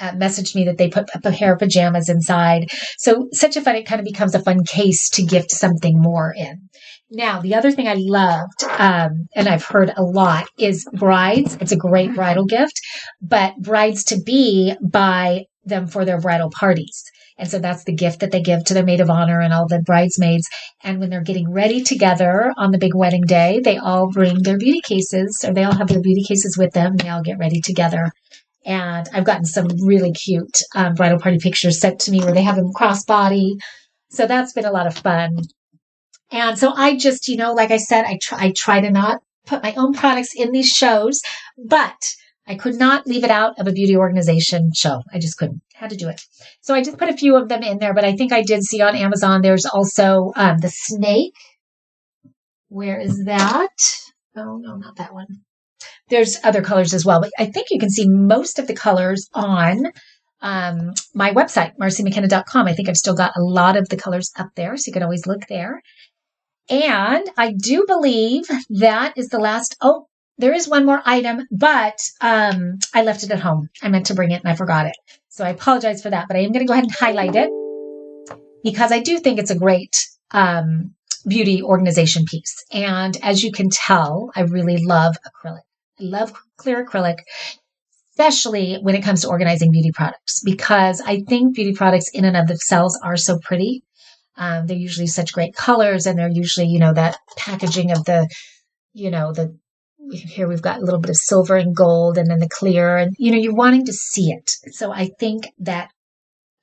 messaged me that they put a pair of pajamas inside. So such a fun, it kind of becomes a fun case to gift something more in. Now, the other thing I loved, and I've heard a lot, is brides. It's a great bridal gift, but brides to be buy them for their bridal parties. And so that's the gift that they give to their maid of honor and all the bridesmaids. And when they're getting ready together on the big wedding day, they all bring their beauty cases, or they all have their beauty cases with them. And they all get ready together. And I've gotten some really cute bridal party pictures sent to me where they have them crossbody. So that's been a lot of fun. And so I just, like I said, I try to not put my own products in these shows, but I could not leave it out of a beauty organization show. I just couldn't. Had to do it. So I just put a few of them in there, but I think I did see on Amazon, there's also the snake. Where is that? Oh, no, not that one. There's other colors as well, but I think you can see most of the colors on my website, marcymckenna.com. I think I've still got a lot of the colors up there, so you can always look there. And I do believe that is the last. Oh, there is one more item, but I left it at home. I meant to bring it and I forgot it. So I apologize for that, but I am going to go ahead and highlight it because I do think it's a great beauty organization piece. And as you can tell, I really love acrylic. I love clear acrylic, especially when it comes to organizing beauty products, because I think beauty products in and of themselves are so pretty. They're usually such great colors, and they're usually, that packaging of the here we've got a little bit of silver and gold and then the clear, and, you're wanting to see it. So I think that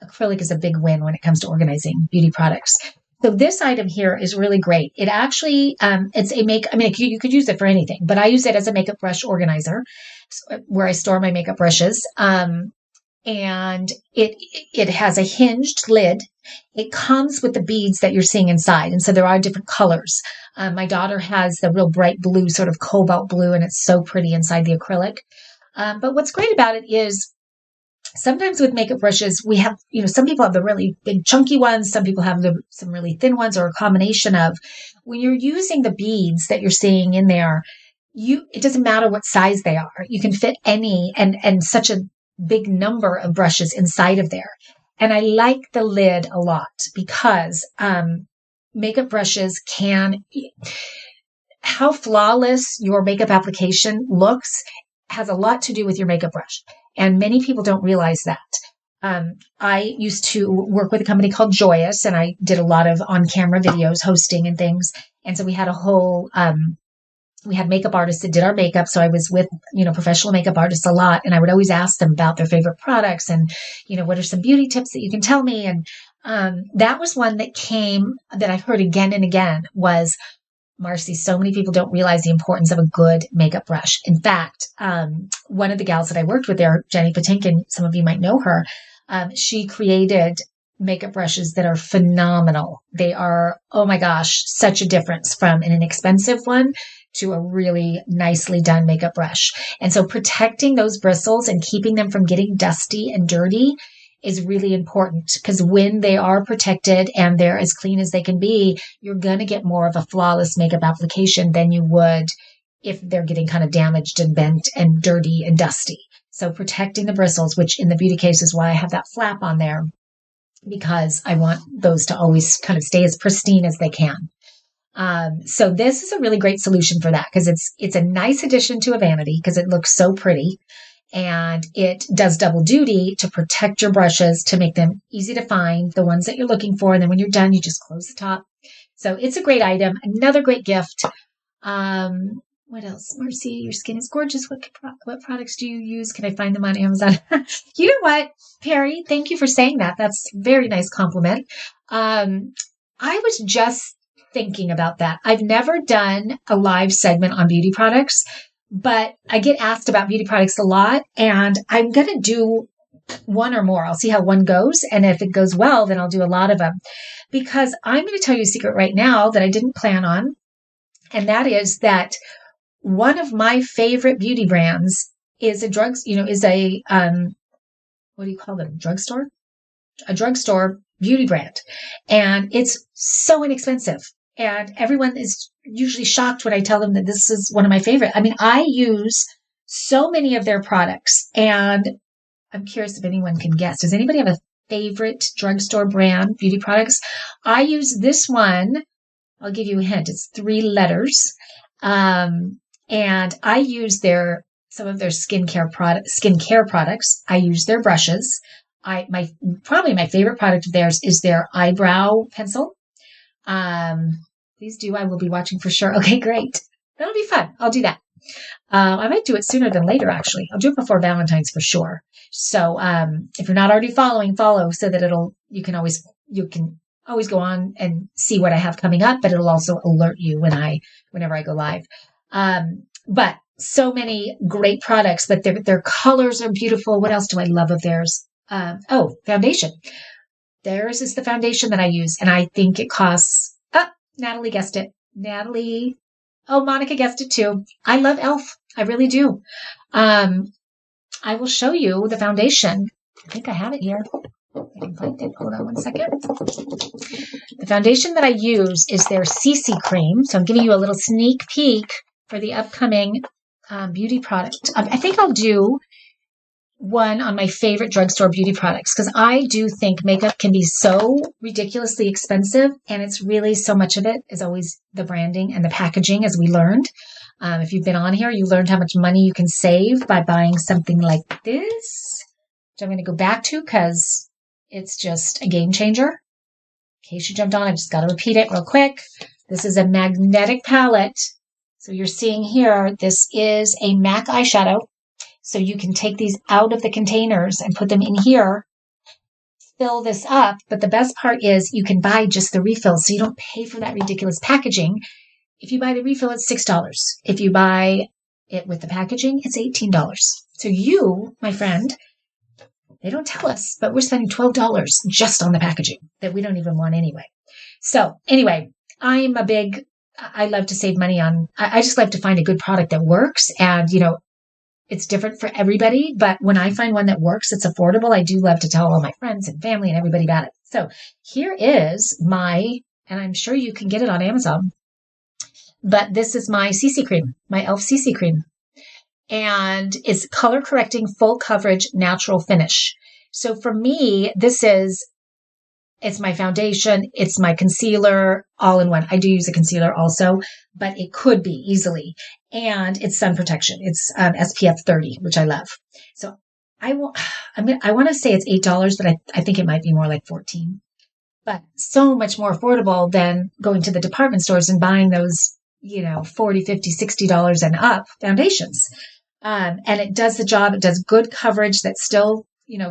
acrylic is a big win when it comes to organizing beauty products. So this item here is really great. It actually, it's a you could use it for anything, but I use it as a makeup brush organizer where I store my makeup brushes. And it has a hinged lid. It comes with the beads that you're seeing inside. And so there are different colors. My daughter has the real bright blue, sort of cobalt blue, and it's so pretty inside the acrylic. But what's great about it is sometimes with makeup brushes, we have, some people have the really big chunky ones. Some people have some really thin ones, or a combination of. When you're using the beads that you're seeing in there, it doesn't matter what size they are. You can fit any and such a big number of brushes inside of there. And I like the lid a lot because makeup brushes how flawless your makeup application looks has a lot to do with your makeup brush. And many people don't realize that. I used to work with a company called Joyous, and I did a lot of on-camera videos, hosting and things. And so we had a whole we had makeup artists that did our makeup. So I was with, professional makeup artists a lot. And I would always ask them about their favorite products and, what are some beauty tips that you can tell me? And that was one that I heard again and again was, Marcy, so many people don't realize the importance of a good makeup brush. In fact, one of the gals that I worked with there, Jenny Patinkin, some of you might know her, she created makeup brushes that are phenomenal. They are, oh my gosh, such a difference from an inexpensive one to a really nicely done makeup brush. And so protecting those bristles and keeping them from getting dusty and dirty is really important, because when they are protected and they're as clean as they can be, you're going to get more of a flawless makeup application than you would if they're getting kind of damaged and bent and dirty and dusty. So protecting the bristles, which in the beauty case is why I have that flap on there, because I want those to always kind of stay as pristine as they can. So this is a really great solution for that, because it's a nice addition to a vanity because it looks so pretty, and it does double duty to protect your brushes, to make them easy to find, the ones that you're looking for. And then when you're done, you just close the top. So it's a great item. Another great gift. What else? Marcy, your skin is gorgeous. What products do you use? Can I find them on Amazon? You know what, Perry? Thank you for saying that. That's a very nice compliment. I was just thinking about that. I've never done a live segment on beauty products, but I get asked about beauty products a lot, and I'm going to do one or more. I'll see how one goes. And if it goes well, then I'll do a lot of them, because I'm going to tell you a secret right now that I didn't plan on. And that is that one of my favorite beauty brands is what do you call them? Drugstore? A drugstore beauty brand. And it's so inexpensive. And everyone is usually shocked when I tell them that this is one of my favorite. I mean, I use so many of their products, and I'm curious if anyone can guess. Does anybody have a favorite drugstore brand beauty products? I use this one. I'll give you a hint. It's 3 letters. And I use some of their skincare products. I use their brushes. Probably my favorite product of theirs is their eyebrow pencil. Please do. I will be watching for sure. Okay, great. That'll be fun. I'll do that. I might do it sooner than later, actually. I'll do it before Valentine's for sure. So, if you're not already following, follow so that you can always go on and see what I have coming up, but it'll also alert you whenever I go live. But so many great products, but their colors are beautiful. What else do I love of theirs? Foundation. Theirs is the foundation that I use, and I think it costs, Natalie guessed it. Monica guessed it too. I love e.l.f. I really do. I will show you the foundation. I think I have it here. I can find it. Hold on one second. The foundation that I use is their CC cream. So I'm giving you a little sneak peek for the upcoming beauty product. I think I'll do one on my favorite drugstore beauty products because I do think makeup can be so ridiculously expensive, and it's really so much of it is always the branding and the packaging, as we learned. If you've been on here, you learned how much money you can save by buying something like this, which I'm going to go back to because it's just a game changer. In case you jumped on, I just got to repeat it real quick. This is a magnetic palette. So you're seeing here, this is a MAC eyeshadow. So you can take these out of the containers and put them in here, fill this up. But the best part is you can buy just the refill, so you don't pay for that ridiculous packaging. If you buy the refill, it's $6. If you buy it with the packaging, it's $18. So you, my friend, they don't tell us, but we're spending $12 just on the packaging that we don't even want anyway. So anyway, I love to save money on, I just love to find a good product that works. And, it's different for everybody, but when I find one that works, it's affordable, I do love to tell all my friends and family and everybody about it. So here is and I'm sure you can get it on Amazon, but this is my CC cream, my e.l.f. CC cream. And it's color correcting, full coverage, natural finish. So for me, it's my foundation, it's my concealer, all in one. I do use a concealer also, but it could be easily. And it's sun protection. It's SPF 30, which I love. So I want to say it's $8, but I think it might be more like $14. But so much more affordable than going to the department stores and buying those, $40, $50, $60 and up foundations. And it does the job. It does good coverage that still,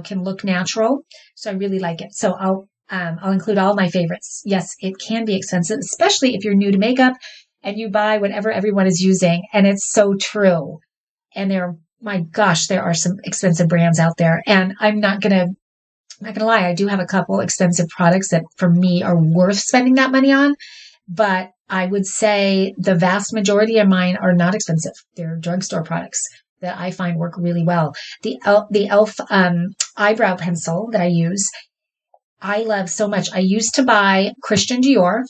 can look natural. So I really like it. So I'll include all my favorites. Yes, it can be expensive, especially if you're new to makeup and you buy whatever everyone is using. And it's so true. And there are some expensive brands out there. And I'm not going to lie. I do have a couple expensive products that for me are worth spending that money on. But I would say the vast majority of mine are not expensive. They're drugstore products that I find work really well. The e.l.f. Eyebrow pencil that I use, I love so much. I used to buy Christian Dior,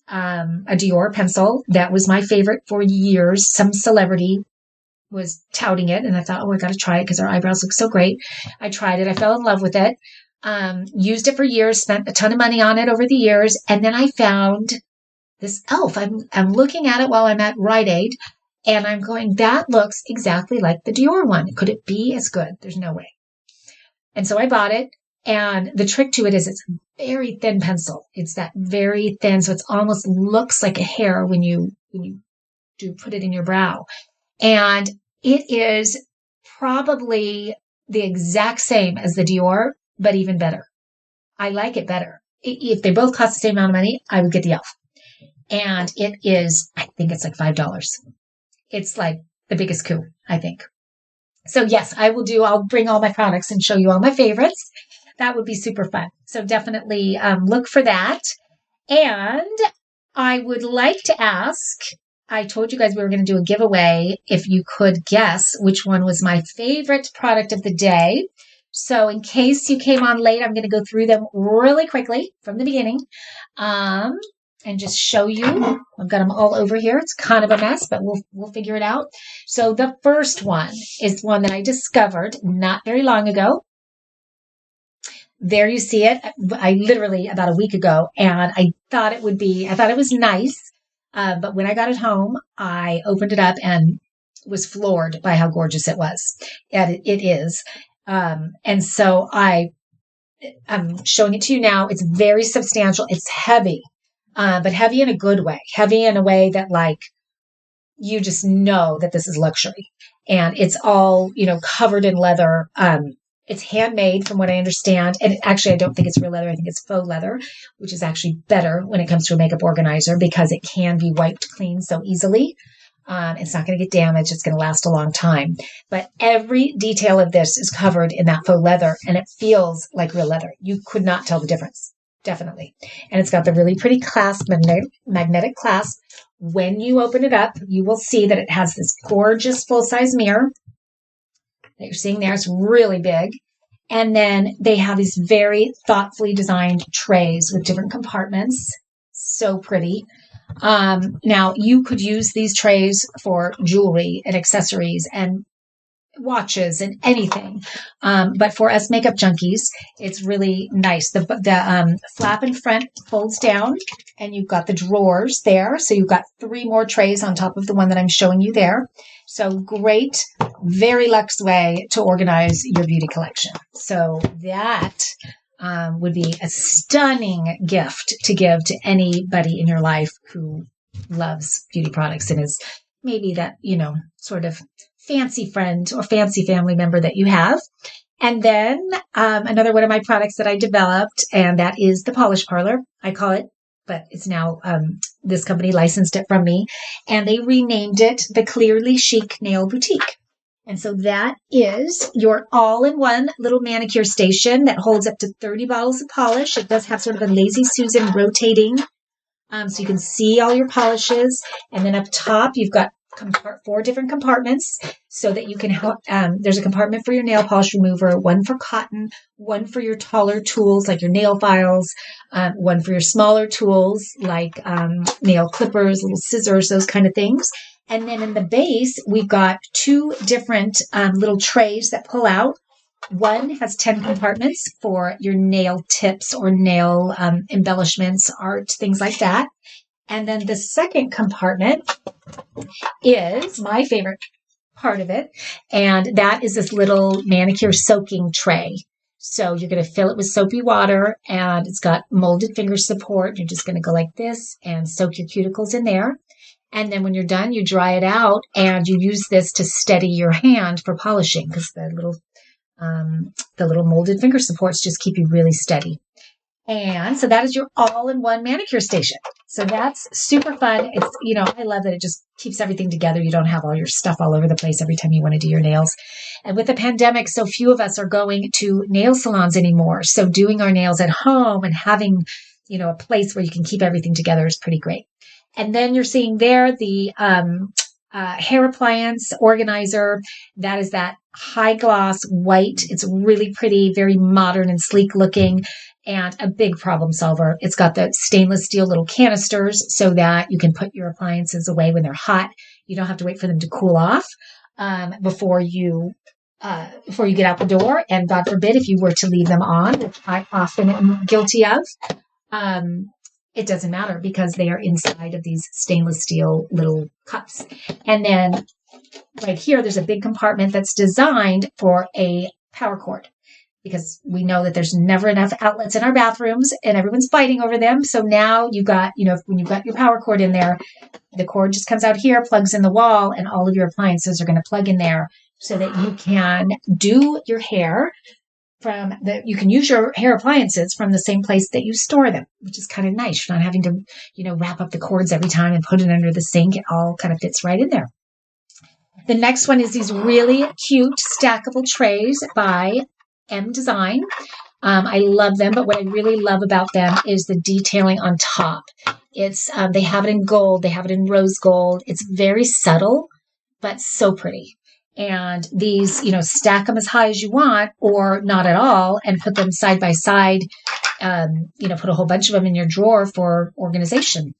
a Dior pencil. That was my favorite for years. Some celebrity was touting it, and I thought, I got to try it because our eyebrows look so great. I tried it. I fell in love with it. Used it for years, spent a ton of money on it over the years. And then I found this e.l.f. I'm looking at it while I'm at Rite Aid, and I'm going, that looks exactly like the Dior one. Could it be as good? There's no way. And so I bought it. And the trick to it is it's a very thin pencil. It's that very thin. So it almost looks like a hair when you do put it in your brow. And it is probably the exact same as the Dior, but even better. I like it better. If they both cost the same amount of money, I would get the e.l.f. And it is, I think it's like $5. It's like the biggest coup, I think. So yes, I'll bring all my products and show you all my favorites. That would be super fun. So definitely look for that. And I would like to ask, I told you guys we were going to do a giveaway if you could guess which one was my favorite product of the day. So in case you came on late, I'm going to go through them really quickly from the beginning and just show you. I've got them all over here. It's kind of a mess, but we'll figure it out. So the first one is one that I discovered not very long ago. there you see it. I literally about a week ago, and I thought it was nice. But when I got it home, I opened it up and was floored by how gorgeous it was. And it is. And so I'm showing it to you now. It's very substantial. It's heavy, but heavy in a good way, heavy in a way that like, you just know that this is luxury, and it's all, covered in leather. It's handmade from what I understand. And actually, I don't think it's real leather. I think it's faux leather, which is actually better when it comes to a makeup organizer because it can be wiped clean so easily. It's not going to get damaged. It's going to last a long time. But every detail of this is covered in that faux leather, and it feels like real leather. You could not tell the difference. Definitely. And it's got the really pretty clasp, magnetic clasp. When you open it up, you will see that it has this gorgeous full-size mirror that you're seeing there. It's really big. And then they have these very thoughtfully designed trays with different compartments. So pretty. Now, you could use these trays for jewelry and accessories and watches and anything. But for us makeup junkies, it's really nice. The flap in front folds down, and you've got the drawers there. So you've got 3 more trays on top of the one that I'm showing you there. So great, very luxe way to organize your beauty collection. So that would be a stunning gift to give to anybody in your life who loves beauty products and is maybe that, sort of fancy friend or fancy family member that you have. And then another one of my products that I developed, and that is the polish parlor. I call it, but it's now this company licensed it from me, and they renamed it the Clearly Chic Nail Boutique. And so that is your all-in-one little manicure station that holds up to 30 bottles of polish. It does have sort of a Lazy Susan rotating, so you can see all your polishes. And then up top, you've got 4 different compartments so that you can help. There's a compartment for your nail polish remover, one for cotton, one for your taller tools like your nail files, one for your smaller tools like nail clippers, little scissors, those kind of things. And then in the base, we've got 2 different little trays that pull out. One has 10 compartments for your nail tips or nail embellishments, art, things like that. And then the second compartment is my favorite part of it. And that is this little manicure soaking tray. So you're going to fill it with soapy water, and it's got molded finger support. You're just going to go like this and soak your cuticles in there. And then when you're done, you dry it out, and you use this to steady your hand for polishing because the little molded finger supports just keep you really steady. And so that is your all-in-one manicure station. So that's super fun. It's, I love that it just keeps everything together. You don't have all your stuff all over the place every time you want to do your nails. And with the pandemic, so few of us are going to nail salons anymore. So doing our nails at home and having, a place where you can keep everything together is pretty great. And then you're seeing there the hair appliance organizer. That is that high gloss white. It's really pretty, very modern and sleek looking, and a big problem solver. It's got the stainless steel little canisters so that you can put your appliances away when they're hot. You don't have to wait for them to cool off before you get out the door. And God forbid if you were to leave them on, which I often am guilty of, it doesn't matter because they are inside of these stainless steel little cups. And then right here, there's a big compartment that's designed for a power cord because we know that there's never enough outlets in our bathrooms and everyone's fighting over them. So now you've got, when you've got your power cord in there, the cord just comes out here, plugs in the wall, and all of your appliances are going to plug in there so that you can do your hair you can use your hair appliances from the same place that you store them, which is kind of nice. You're not having to, wrap up the cords every time and put it under the sink. It all kind of fits right in there. The next one is these really cute stackable trays by M Design. I love them, but what I really love about them is the detailing on top. It's they have it in gold, they have it in rose gold. It's very subtle, but so pretty. And these, stack them as high as you want or not at all and put them side by side. Put a whole bunch of them in your drawer for organization.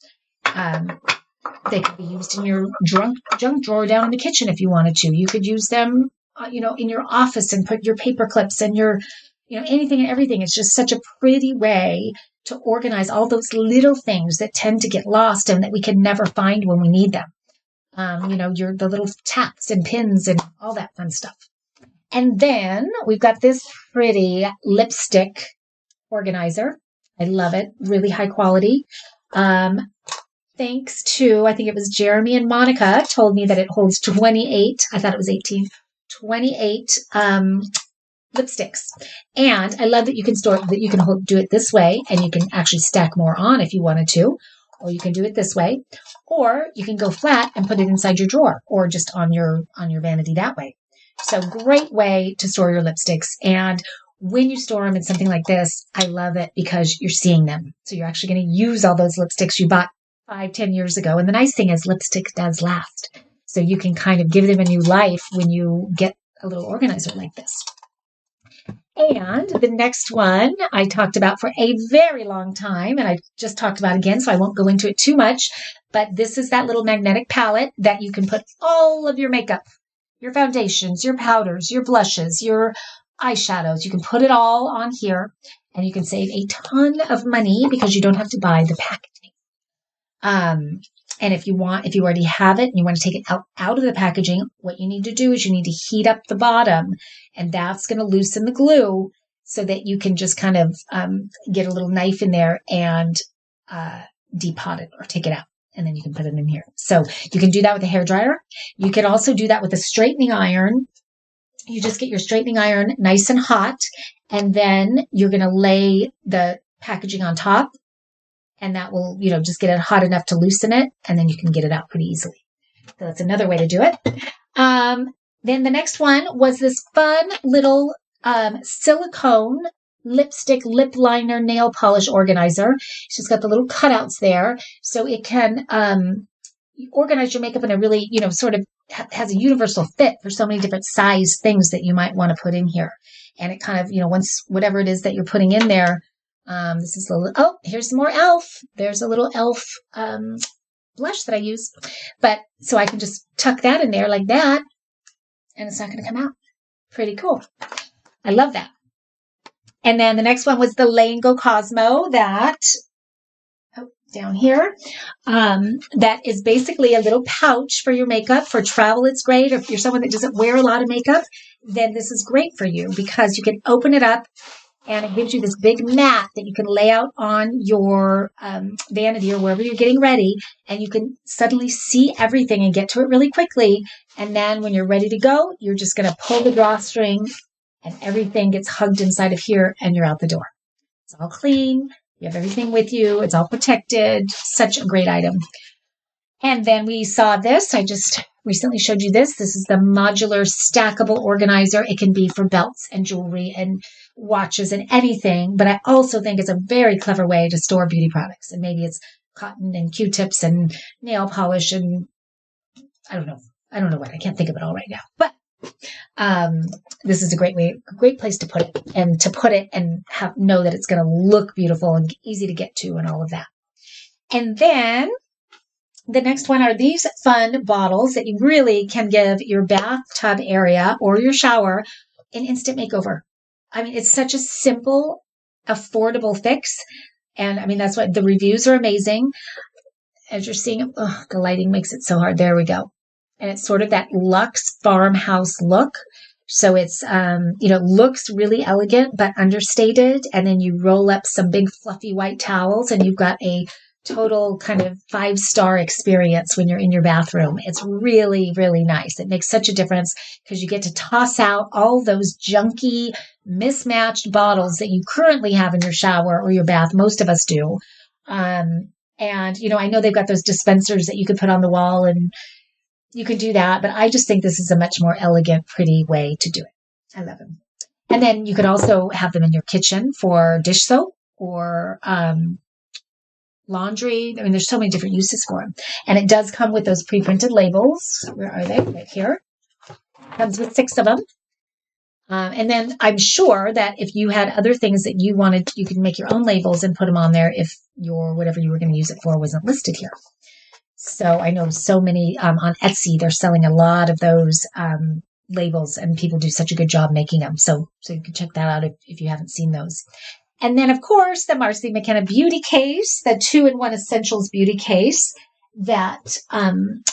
They could be used in your junk drawer down in the kitchen if you wanted to. You could use them, in your office and put your paper clips and your, anything and everything. It's just such a pretty way to organize all those little things that tend to get lost and that we can never find when we need them. The little taps and pins and all that fun stuff. And then we've got this pretty lipstick organizer. I love it. Really high quality. Thanks to, I think it was Jeremy and Monica told me that it holds 28. I thought it was 18. 28 lipsticks. And I love that you can do it this way, and you can actually stack more on if you wanted to, or you can do it this way, or you can go flat and put it inside your drawer or just on your vanity that way. So great way to store your lipsticks. And when you store them in something like this, I love it because you're seeing them. So you're actually going to use all those lipsticks you bought 5-10 years ago. And the nice thing is lipstick does last. So you can kind of give them a new life when you get a little organizer like this. And the next one I talked about for a very long time, and I just talked about again, so I won't go into it too much, but this is that little magnetic palette that you can put all of your makeup, your foundations, your powders, your blushes, your eyeshadows. You can put it all on here, and you can save a ton of money because you don't have to buy the packaging. And if you already have it and you want to take it out of the packaging, what you need to do is you need to heat up the bottom, and that's going to loosen the glue so that you can just kind of get a little knife in there and depot it or take it out. And then you can put it in here. So you can do that with a hairdryer. You can also do that with a straightening iron. You just get your straightening iron nice and hot, and then you're going to lay the packaging on top. And that will, just get it hot enough to loosen it, and then you can get it out pretty easily. So that's another way to do it. Then the next one was this fun little silicone lipstick lip liner nail polish organizer. It's just got the little cutouts there, so it can organize your makeup in a really, sort of has a universal fit for so many different size things that you might want to put in here. And it kind of, once whatever it is that you're putting in there. This is here's some more e.l.f. There's a little e.l.f. Blush that I use. But so I can just tuck that in there like that, and it's not going to come out. Pretty cool. I love that. And then the next one was the Lay and Go Cosmo down here. That is basically a little pouch for your makeup. For travel, it's great. Or if you're someone that doesn't wear a lot of makeup, then this is great for you because you can open it up, and it gives you this big mat that you can lay out on your vanity or wherever you're getting ready, and you can suddenly see everything and get to it really quickly. And then when you're ready to go, you're just going to pull the drawstring, and everything gets hugged inside of here, and you're out the door. It's all clean. You have everything with you. It's all protected. Such a great item. And then we saw this. I just recently showed you this. This is the modular stackable organizer. It can be for belts and jewelry and watches and anything, but I also think it's a very clever way to store beauty products. And maybe it's cotton and Q-tips and nail polish and I don't know what. I can't think of it all right now. But this is a great place to put it and know that it's going to look beautiful and easy to get to and all of that. And then the next one are these fun bottles that you really can give your bathtub area or your shower an instant makeover. I mean, it's such a simple, affordable fix. And I mean, that's what the reviews are amazing. As you're seeing, the lighting makes it so hard. There we go. And it's sort of that luxe farmhouse look. So it's, looks really elegant, but understated. And then you roll up some big fluffy white towels and you've got a total kind of 5-star experience when you're in your bathroom. It's really, really nice. It makes such a difference because you get to toss out all those junky, mismatched bottles that you currently have in your shower or your bath. Most of us do. And, I know they've got those dispensers that you could put on the wall and you can do that, but I just think this is a much more elegant, pretty way to do it. I love them. And then you could also have them in your kitchen for dish soap or, laundry. I mean, there's so many different uses for them. And it does come with those pre-printed labels. Where are they? Right here. Comes with 6 of them. And then I'm sure that if you had other things that you wanted, you could make your own labels and put them on there if your whatever you were going to use it for wasn't listed here. So I know so many on Etsy, they're selling a lot of those labels, and people do such a good job making them. So you can check that out if you haven't seen those. And then, of course, the Marcy Mckenna beauty case, the 2-in-1 essentials beauty case that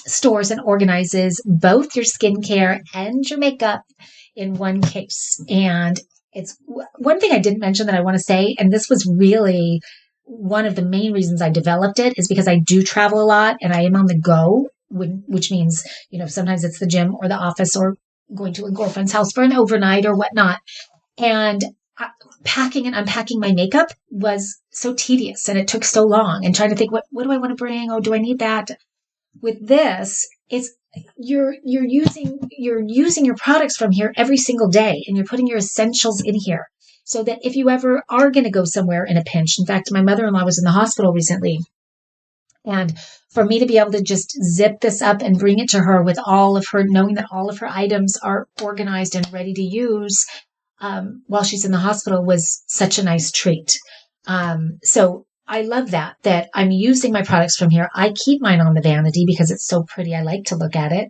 stores and organizes both your skincare and your makeup in one case. And it's one thing I didn't mention that I want to say, and this was really one of the main reasons I developed it, is because I do travel a lot and I am on the go, which means, sometimes it's the gym or the office or going to a girlfriend's house for an overnight or whatnot. And packing and unpacking my makeup was so tedious, and it took so long, and trying to think, what do I want to bring? Oh, do I need that? With this, it's you're using your products from here every single day, and you're putting your essentials in here, so that if you ever are going to go somewhere in a pinch. In fact, my mother-in-law was in the hospital recently, and for me to be able to just zip this up and bring it to her with knowing that all of her items are organized and ready to use while she's in the hospital was such a nice treat. So I love that I'm using my products from here. I keep mine on the vanity because it's so pretty. I like to look at it.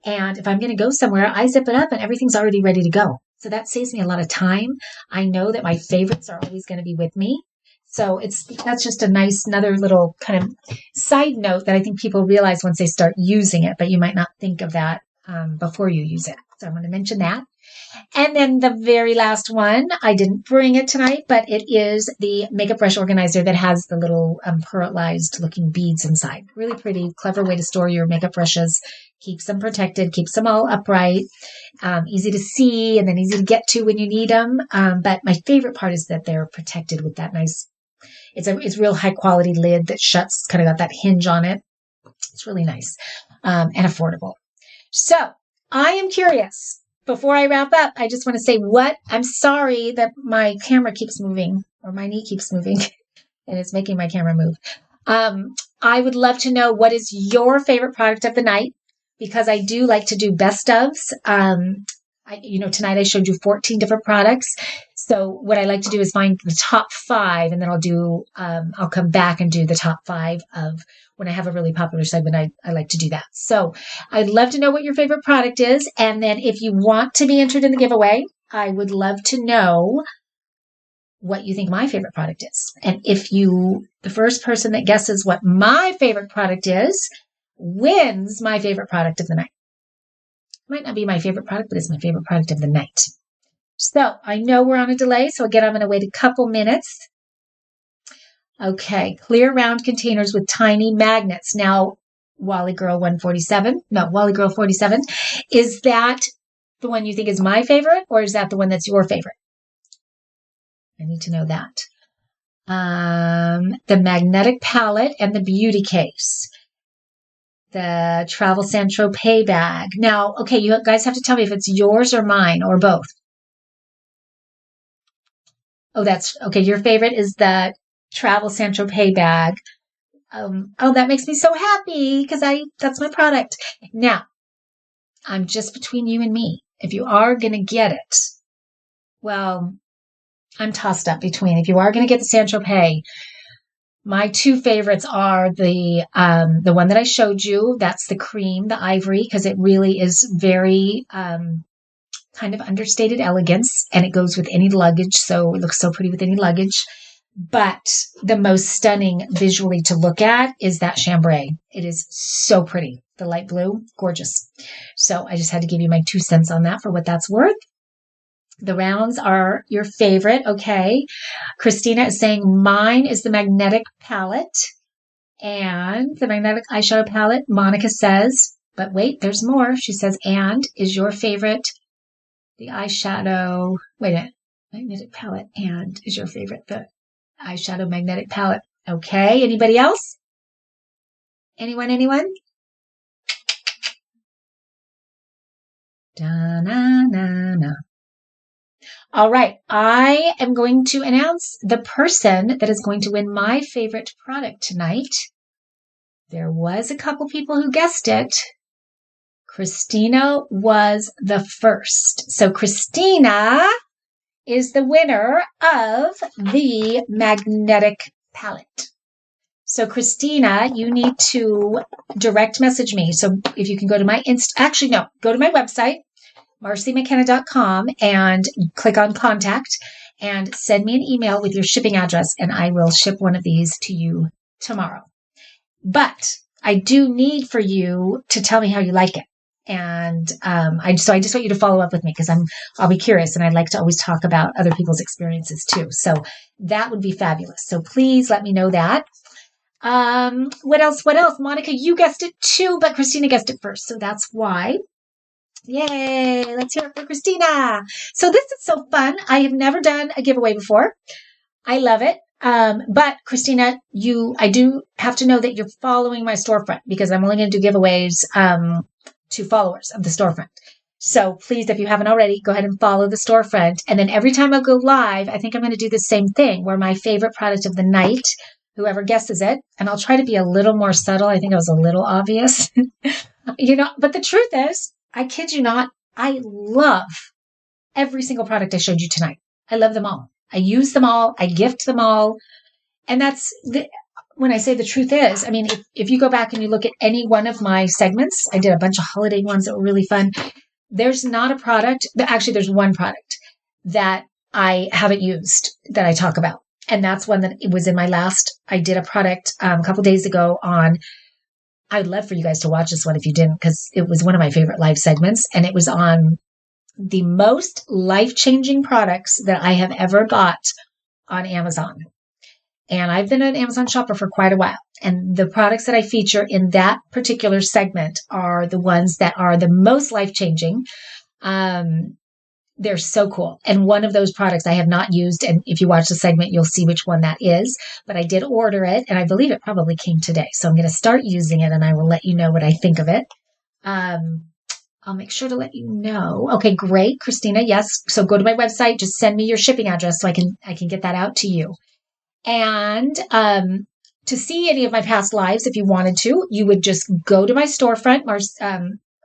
And if I'm going to go somewhere, I zip it up and everything's already ready to go. So that saves me a lot of time. I know that my favorites are always going to be with me. So that's just a nice, another little kind of side note that I think people realize once they start using it, but you might not think of that before you use it. So I'm going to mention that. And then the very last one, I didn't bring it tonight, but it is the makeup brush organizer that has the little pearlized looking beads inside. Really pretty, clever way to store your makeup brushes. Keeps them protected, keeps them all upright, easy to see, and then easy to get to when you need them. But my favorite part is that they're protected with that nice, it's real high quality lid that shuts. It's kind of got that hinge on it. It's really nice and affordable. So I am curious. Before I wrap up, I just want to say I'm sorry that my camera keeps moving, or my knee keeps moving and it's making my camera move. I would love to know, what is your favorite product of the night? Because I do like to do best ofs. Tonight I showed you 14 different products. So what I like to do is find the top 5, and then I'll come back and do the top 5 of when I have a really popular segment. I like to do that. So I'd love to know what your favorite product is. And then if you want to be entered in the giveaway, I would love to know what you think my favorite product is. And the first person that guesses what my favorite product is, wins my favorite product of the night. Might not be my favorite product, but it's my favorite product of the night. So I know we're on a delay. So again, I'm going to wait a couple minutes. Okay. Clear round containers with tiny magnets. Now, Wally Girl 47, is that the one you think is my favorite, or is that the one that's your favorite? I need to know that. The magnetic palette and the beauty case. The Travel Tropez bag. Now, okay, you guys have to tell me if it's yours or mine or both. Oh, that's okay. Your favorite is the Travel Tropez bag. That makes me so happy because that's my product. Now, I'm just between you and me. If you are going to get it, well, I'm tossed up between. If you are going to get the Tropez, my 2 favorites are the one that I showed you. That's the cream, the ivory, because it really is very kind of understated elegance, and it goes with any luggage. So it looks so pretty with any luggage. But the most stunning visually to look at is that chambray. It is so pretty. The light blue, gorgeous. So I just had to give you my 2 cents on that for what that's worth. The rounds are your favorite. Okay. Christina is saying mine is the magnetic palette and the magnetic eyeshadow palette. Monica says, but wait, there's more. She says, and is your favorite the eyeshadow? Wait a minute. Magnetic palette and is your favorite the eyeshadow magnetic palette? Okay. Anybody else? Anyone? Da-na-na-na. All right, I am going to announce the person that is going to win my favorite product tonight. There was a couple people who guessed it. Christina was the first. So Christina is the winner of the magnetic palette. So Christina, you need to direct message me. So if you can go to my go to my website, marcymckenna.com and click on contact and send me an email with your shipping address, and I will ship one of these to you tomorrow. But I do need for you to tell me how you like it. And I just want you to follow up with me because I'll be curious, and I'd like to always talk about other people's experiences too. So that would be fabulous. So please let me know that. What else? Monica, you guessed it too, but Christina guessed it first. So that's why. Yay. Let's hear it for Christina. So this is so fun. I have never done a giveaway before. I love it. But Christina, I do have to know that you're following my storefront because I'm only going to do giveaways, to followers of the storefront. So please, if you haven't already, go ahead and follow the storefront. And then every time I go live, I think I'm going to do the same thing where my favorite product of the night, whoever guesses it, and I'll try to be a little more subtle. I think I was a little obvious, but the truth is, I kid you not, I love every single product I showed you tonight. I love them all. I use them all. I gift them all. And when I say the truth is, I mean, if you go back and you look at any one of my segments, I did a bunch of holiday ones that were really fun. There's not a product, actually there's one product that I haven't used that I talk about. And that's one that it was in my last, I did a product a couple days ago on, I'd love for you guys to watch this one if you didn't, because it was one of my favorite live segments. And it was on the most life-changing products that I have ever bought on Amazon. And I've been an Amazon shopper for quite a while. And the products that I feature in that particular segment are the ones that are the most life-changing. They're so cool. And one of those products I have not used. And if you watch the segment, you'll see which one that is. But I did order it, and I believe it probably came today. So I'm going to start using it, and I will let you know what I think of it. I'll make sure to let you know. Okay, great, Christina. Yes. So go to my website. Just send me your shipping address so I can get that out to you. And to see any of my past lives, if you wanted to, you would just go to my storefront.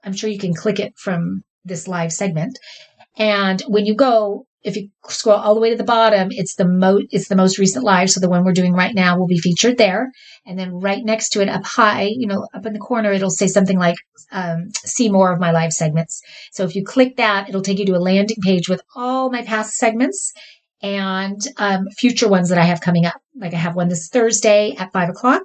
I'm sure you can click it from this live segment. And when you go, if you scroll all the way to the bottom, it's the most recent live. So the one we're doing right now will be featured there. And then right next to it up high, up in the corner, it'll say something like, see more of my live segments. So if you click that, it'll take you to a landing page with all my past segments and future ones that I have coming up. Like I have one this Thursday at 5:00,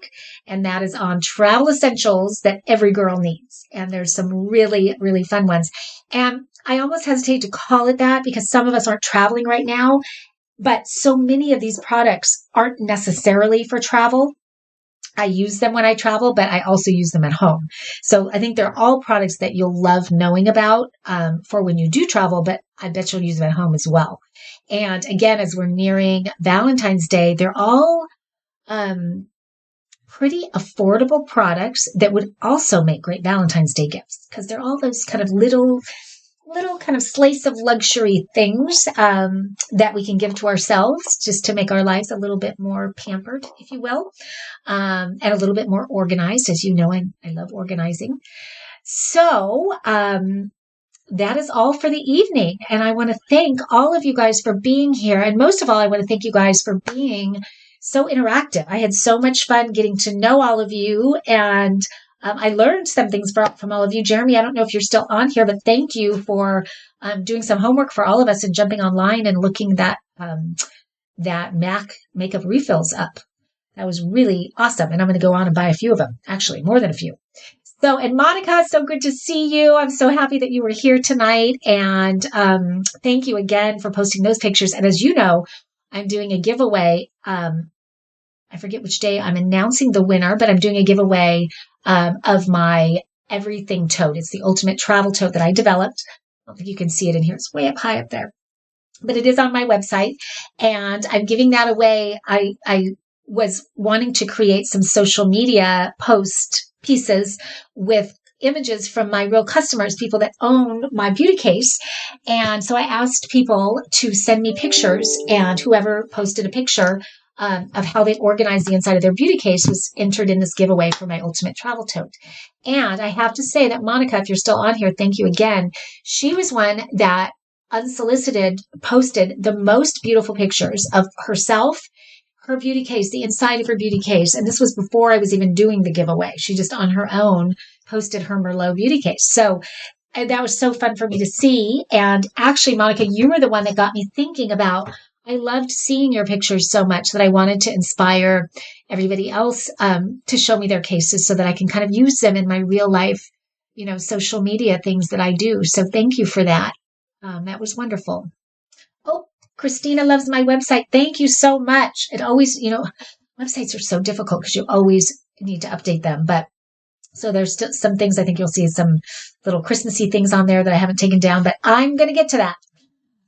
and that is on travel essentials that every girl needs. And there's some really, really fun ones. And I almost hesitate to call it that because some of us aren't traveling right now, but so many of these products aren't necessarily for travel. I use them when I travel, but I also use them at home. So I think they're all products that you'll love knowing about for when you do travel, but I bet you'll use them at home as well. And again, as we're nearing Valentine's Day, they're all pretty affordable products that would also make great Valentine's Day gifts because they're all those kind of little kind of slice of luxury things that we can give to ourselves just to make our lives a little bit more pampered, if you will, and a little bit more organized. As you know, I love organizing. So that is all for the evening. And I want to thank all of you guys for being here. And most of all, I want to thank you guys for being so interactive. I had so much fun getting to know all of you, and I learned some things from all of you. Jeremy, I don't know if you're still on here, but thank you for doing some homework for all of us and jumping online and looking that MAC makeup refills up. That was really awesome. And I'm going to go on and buy a few of them, actually, more than a few. So, and Monica, so good to see you. I'm so happy that you were here tonight. And thank you again for posting those pictures. And as you know, I'm doing a giveaway. I forget which day I'm announcing the winner, but I'm doing a giveaway of my everything tote. It's the ultimate travel tote that I developed. I don't think you can see it in here. It's way up high up there, but it is on my website, and I'm giving that away. I was wanting to create some social media post pieces with images from my real customers, people that own my beauty case. And so I asked people to send me pictures, and whoever posted a picture of how they organized the inside of their beauty case was entered in this giveaway for my ultimate travel tote. And I have to say that Monica, if you're still on here, thank you again. She was one that unsolicited posted the most beautiful pictures of herself, her beauty case, the inside of her beauty case. And this was before I was even doing the giveaway. She just on her own posted her Merlot beauty case. So that was so fun for me to see. And actually, Monica, you were the one that got me thinking about, I loved seeing your pictures so much that I wanted to inspire everybody else to show me their cases so that I can kind of use them in my real life, social media things that I do. So thank you for that. That was wonderful. Oh, Christina loves my website. Thank you so much. It always, websites are so difficult because you always need to update them. But so there's still some things I think you'll see some little Christmassy things on there that I haven't taken down, but I'm going to get to that.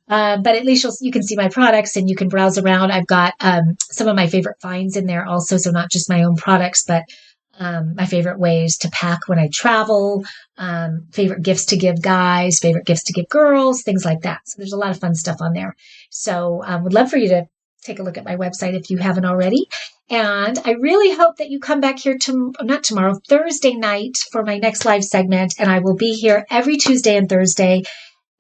But at least you can see my products and you can browse around. I've got some of my favorite finds in there also. So not just my own products, but my favorite ways to pack when I travel, favorite gifts to give guys, favorite gifts to give girls, things like that. So there's a lot of fun stuff on there. So would love for you to take a look at my website if you haven't already. And I really hope that you come back here not tomorrow, Thursday night for my next live segment. And I will be here every Tuesday and Thursday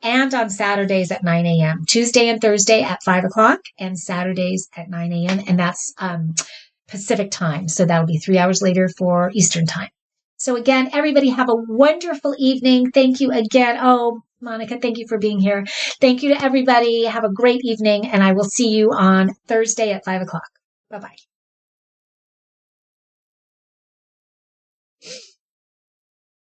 and on Saturdays at 9 a.m. Tuesday and Thursday at 5 o'clock and Saturdays at 9 a.m. And that's Pacific time. So that'll be 3 hours later for Eastern time. So again, everybody have a wonderful evening. Thank you again. Oh, Monica, thank you for being here. Thank you to everybody. Have a great evening. And I will see you on Thursday at 5 o'clock. Bye-bye.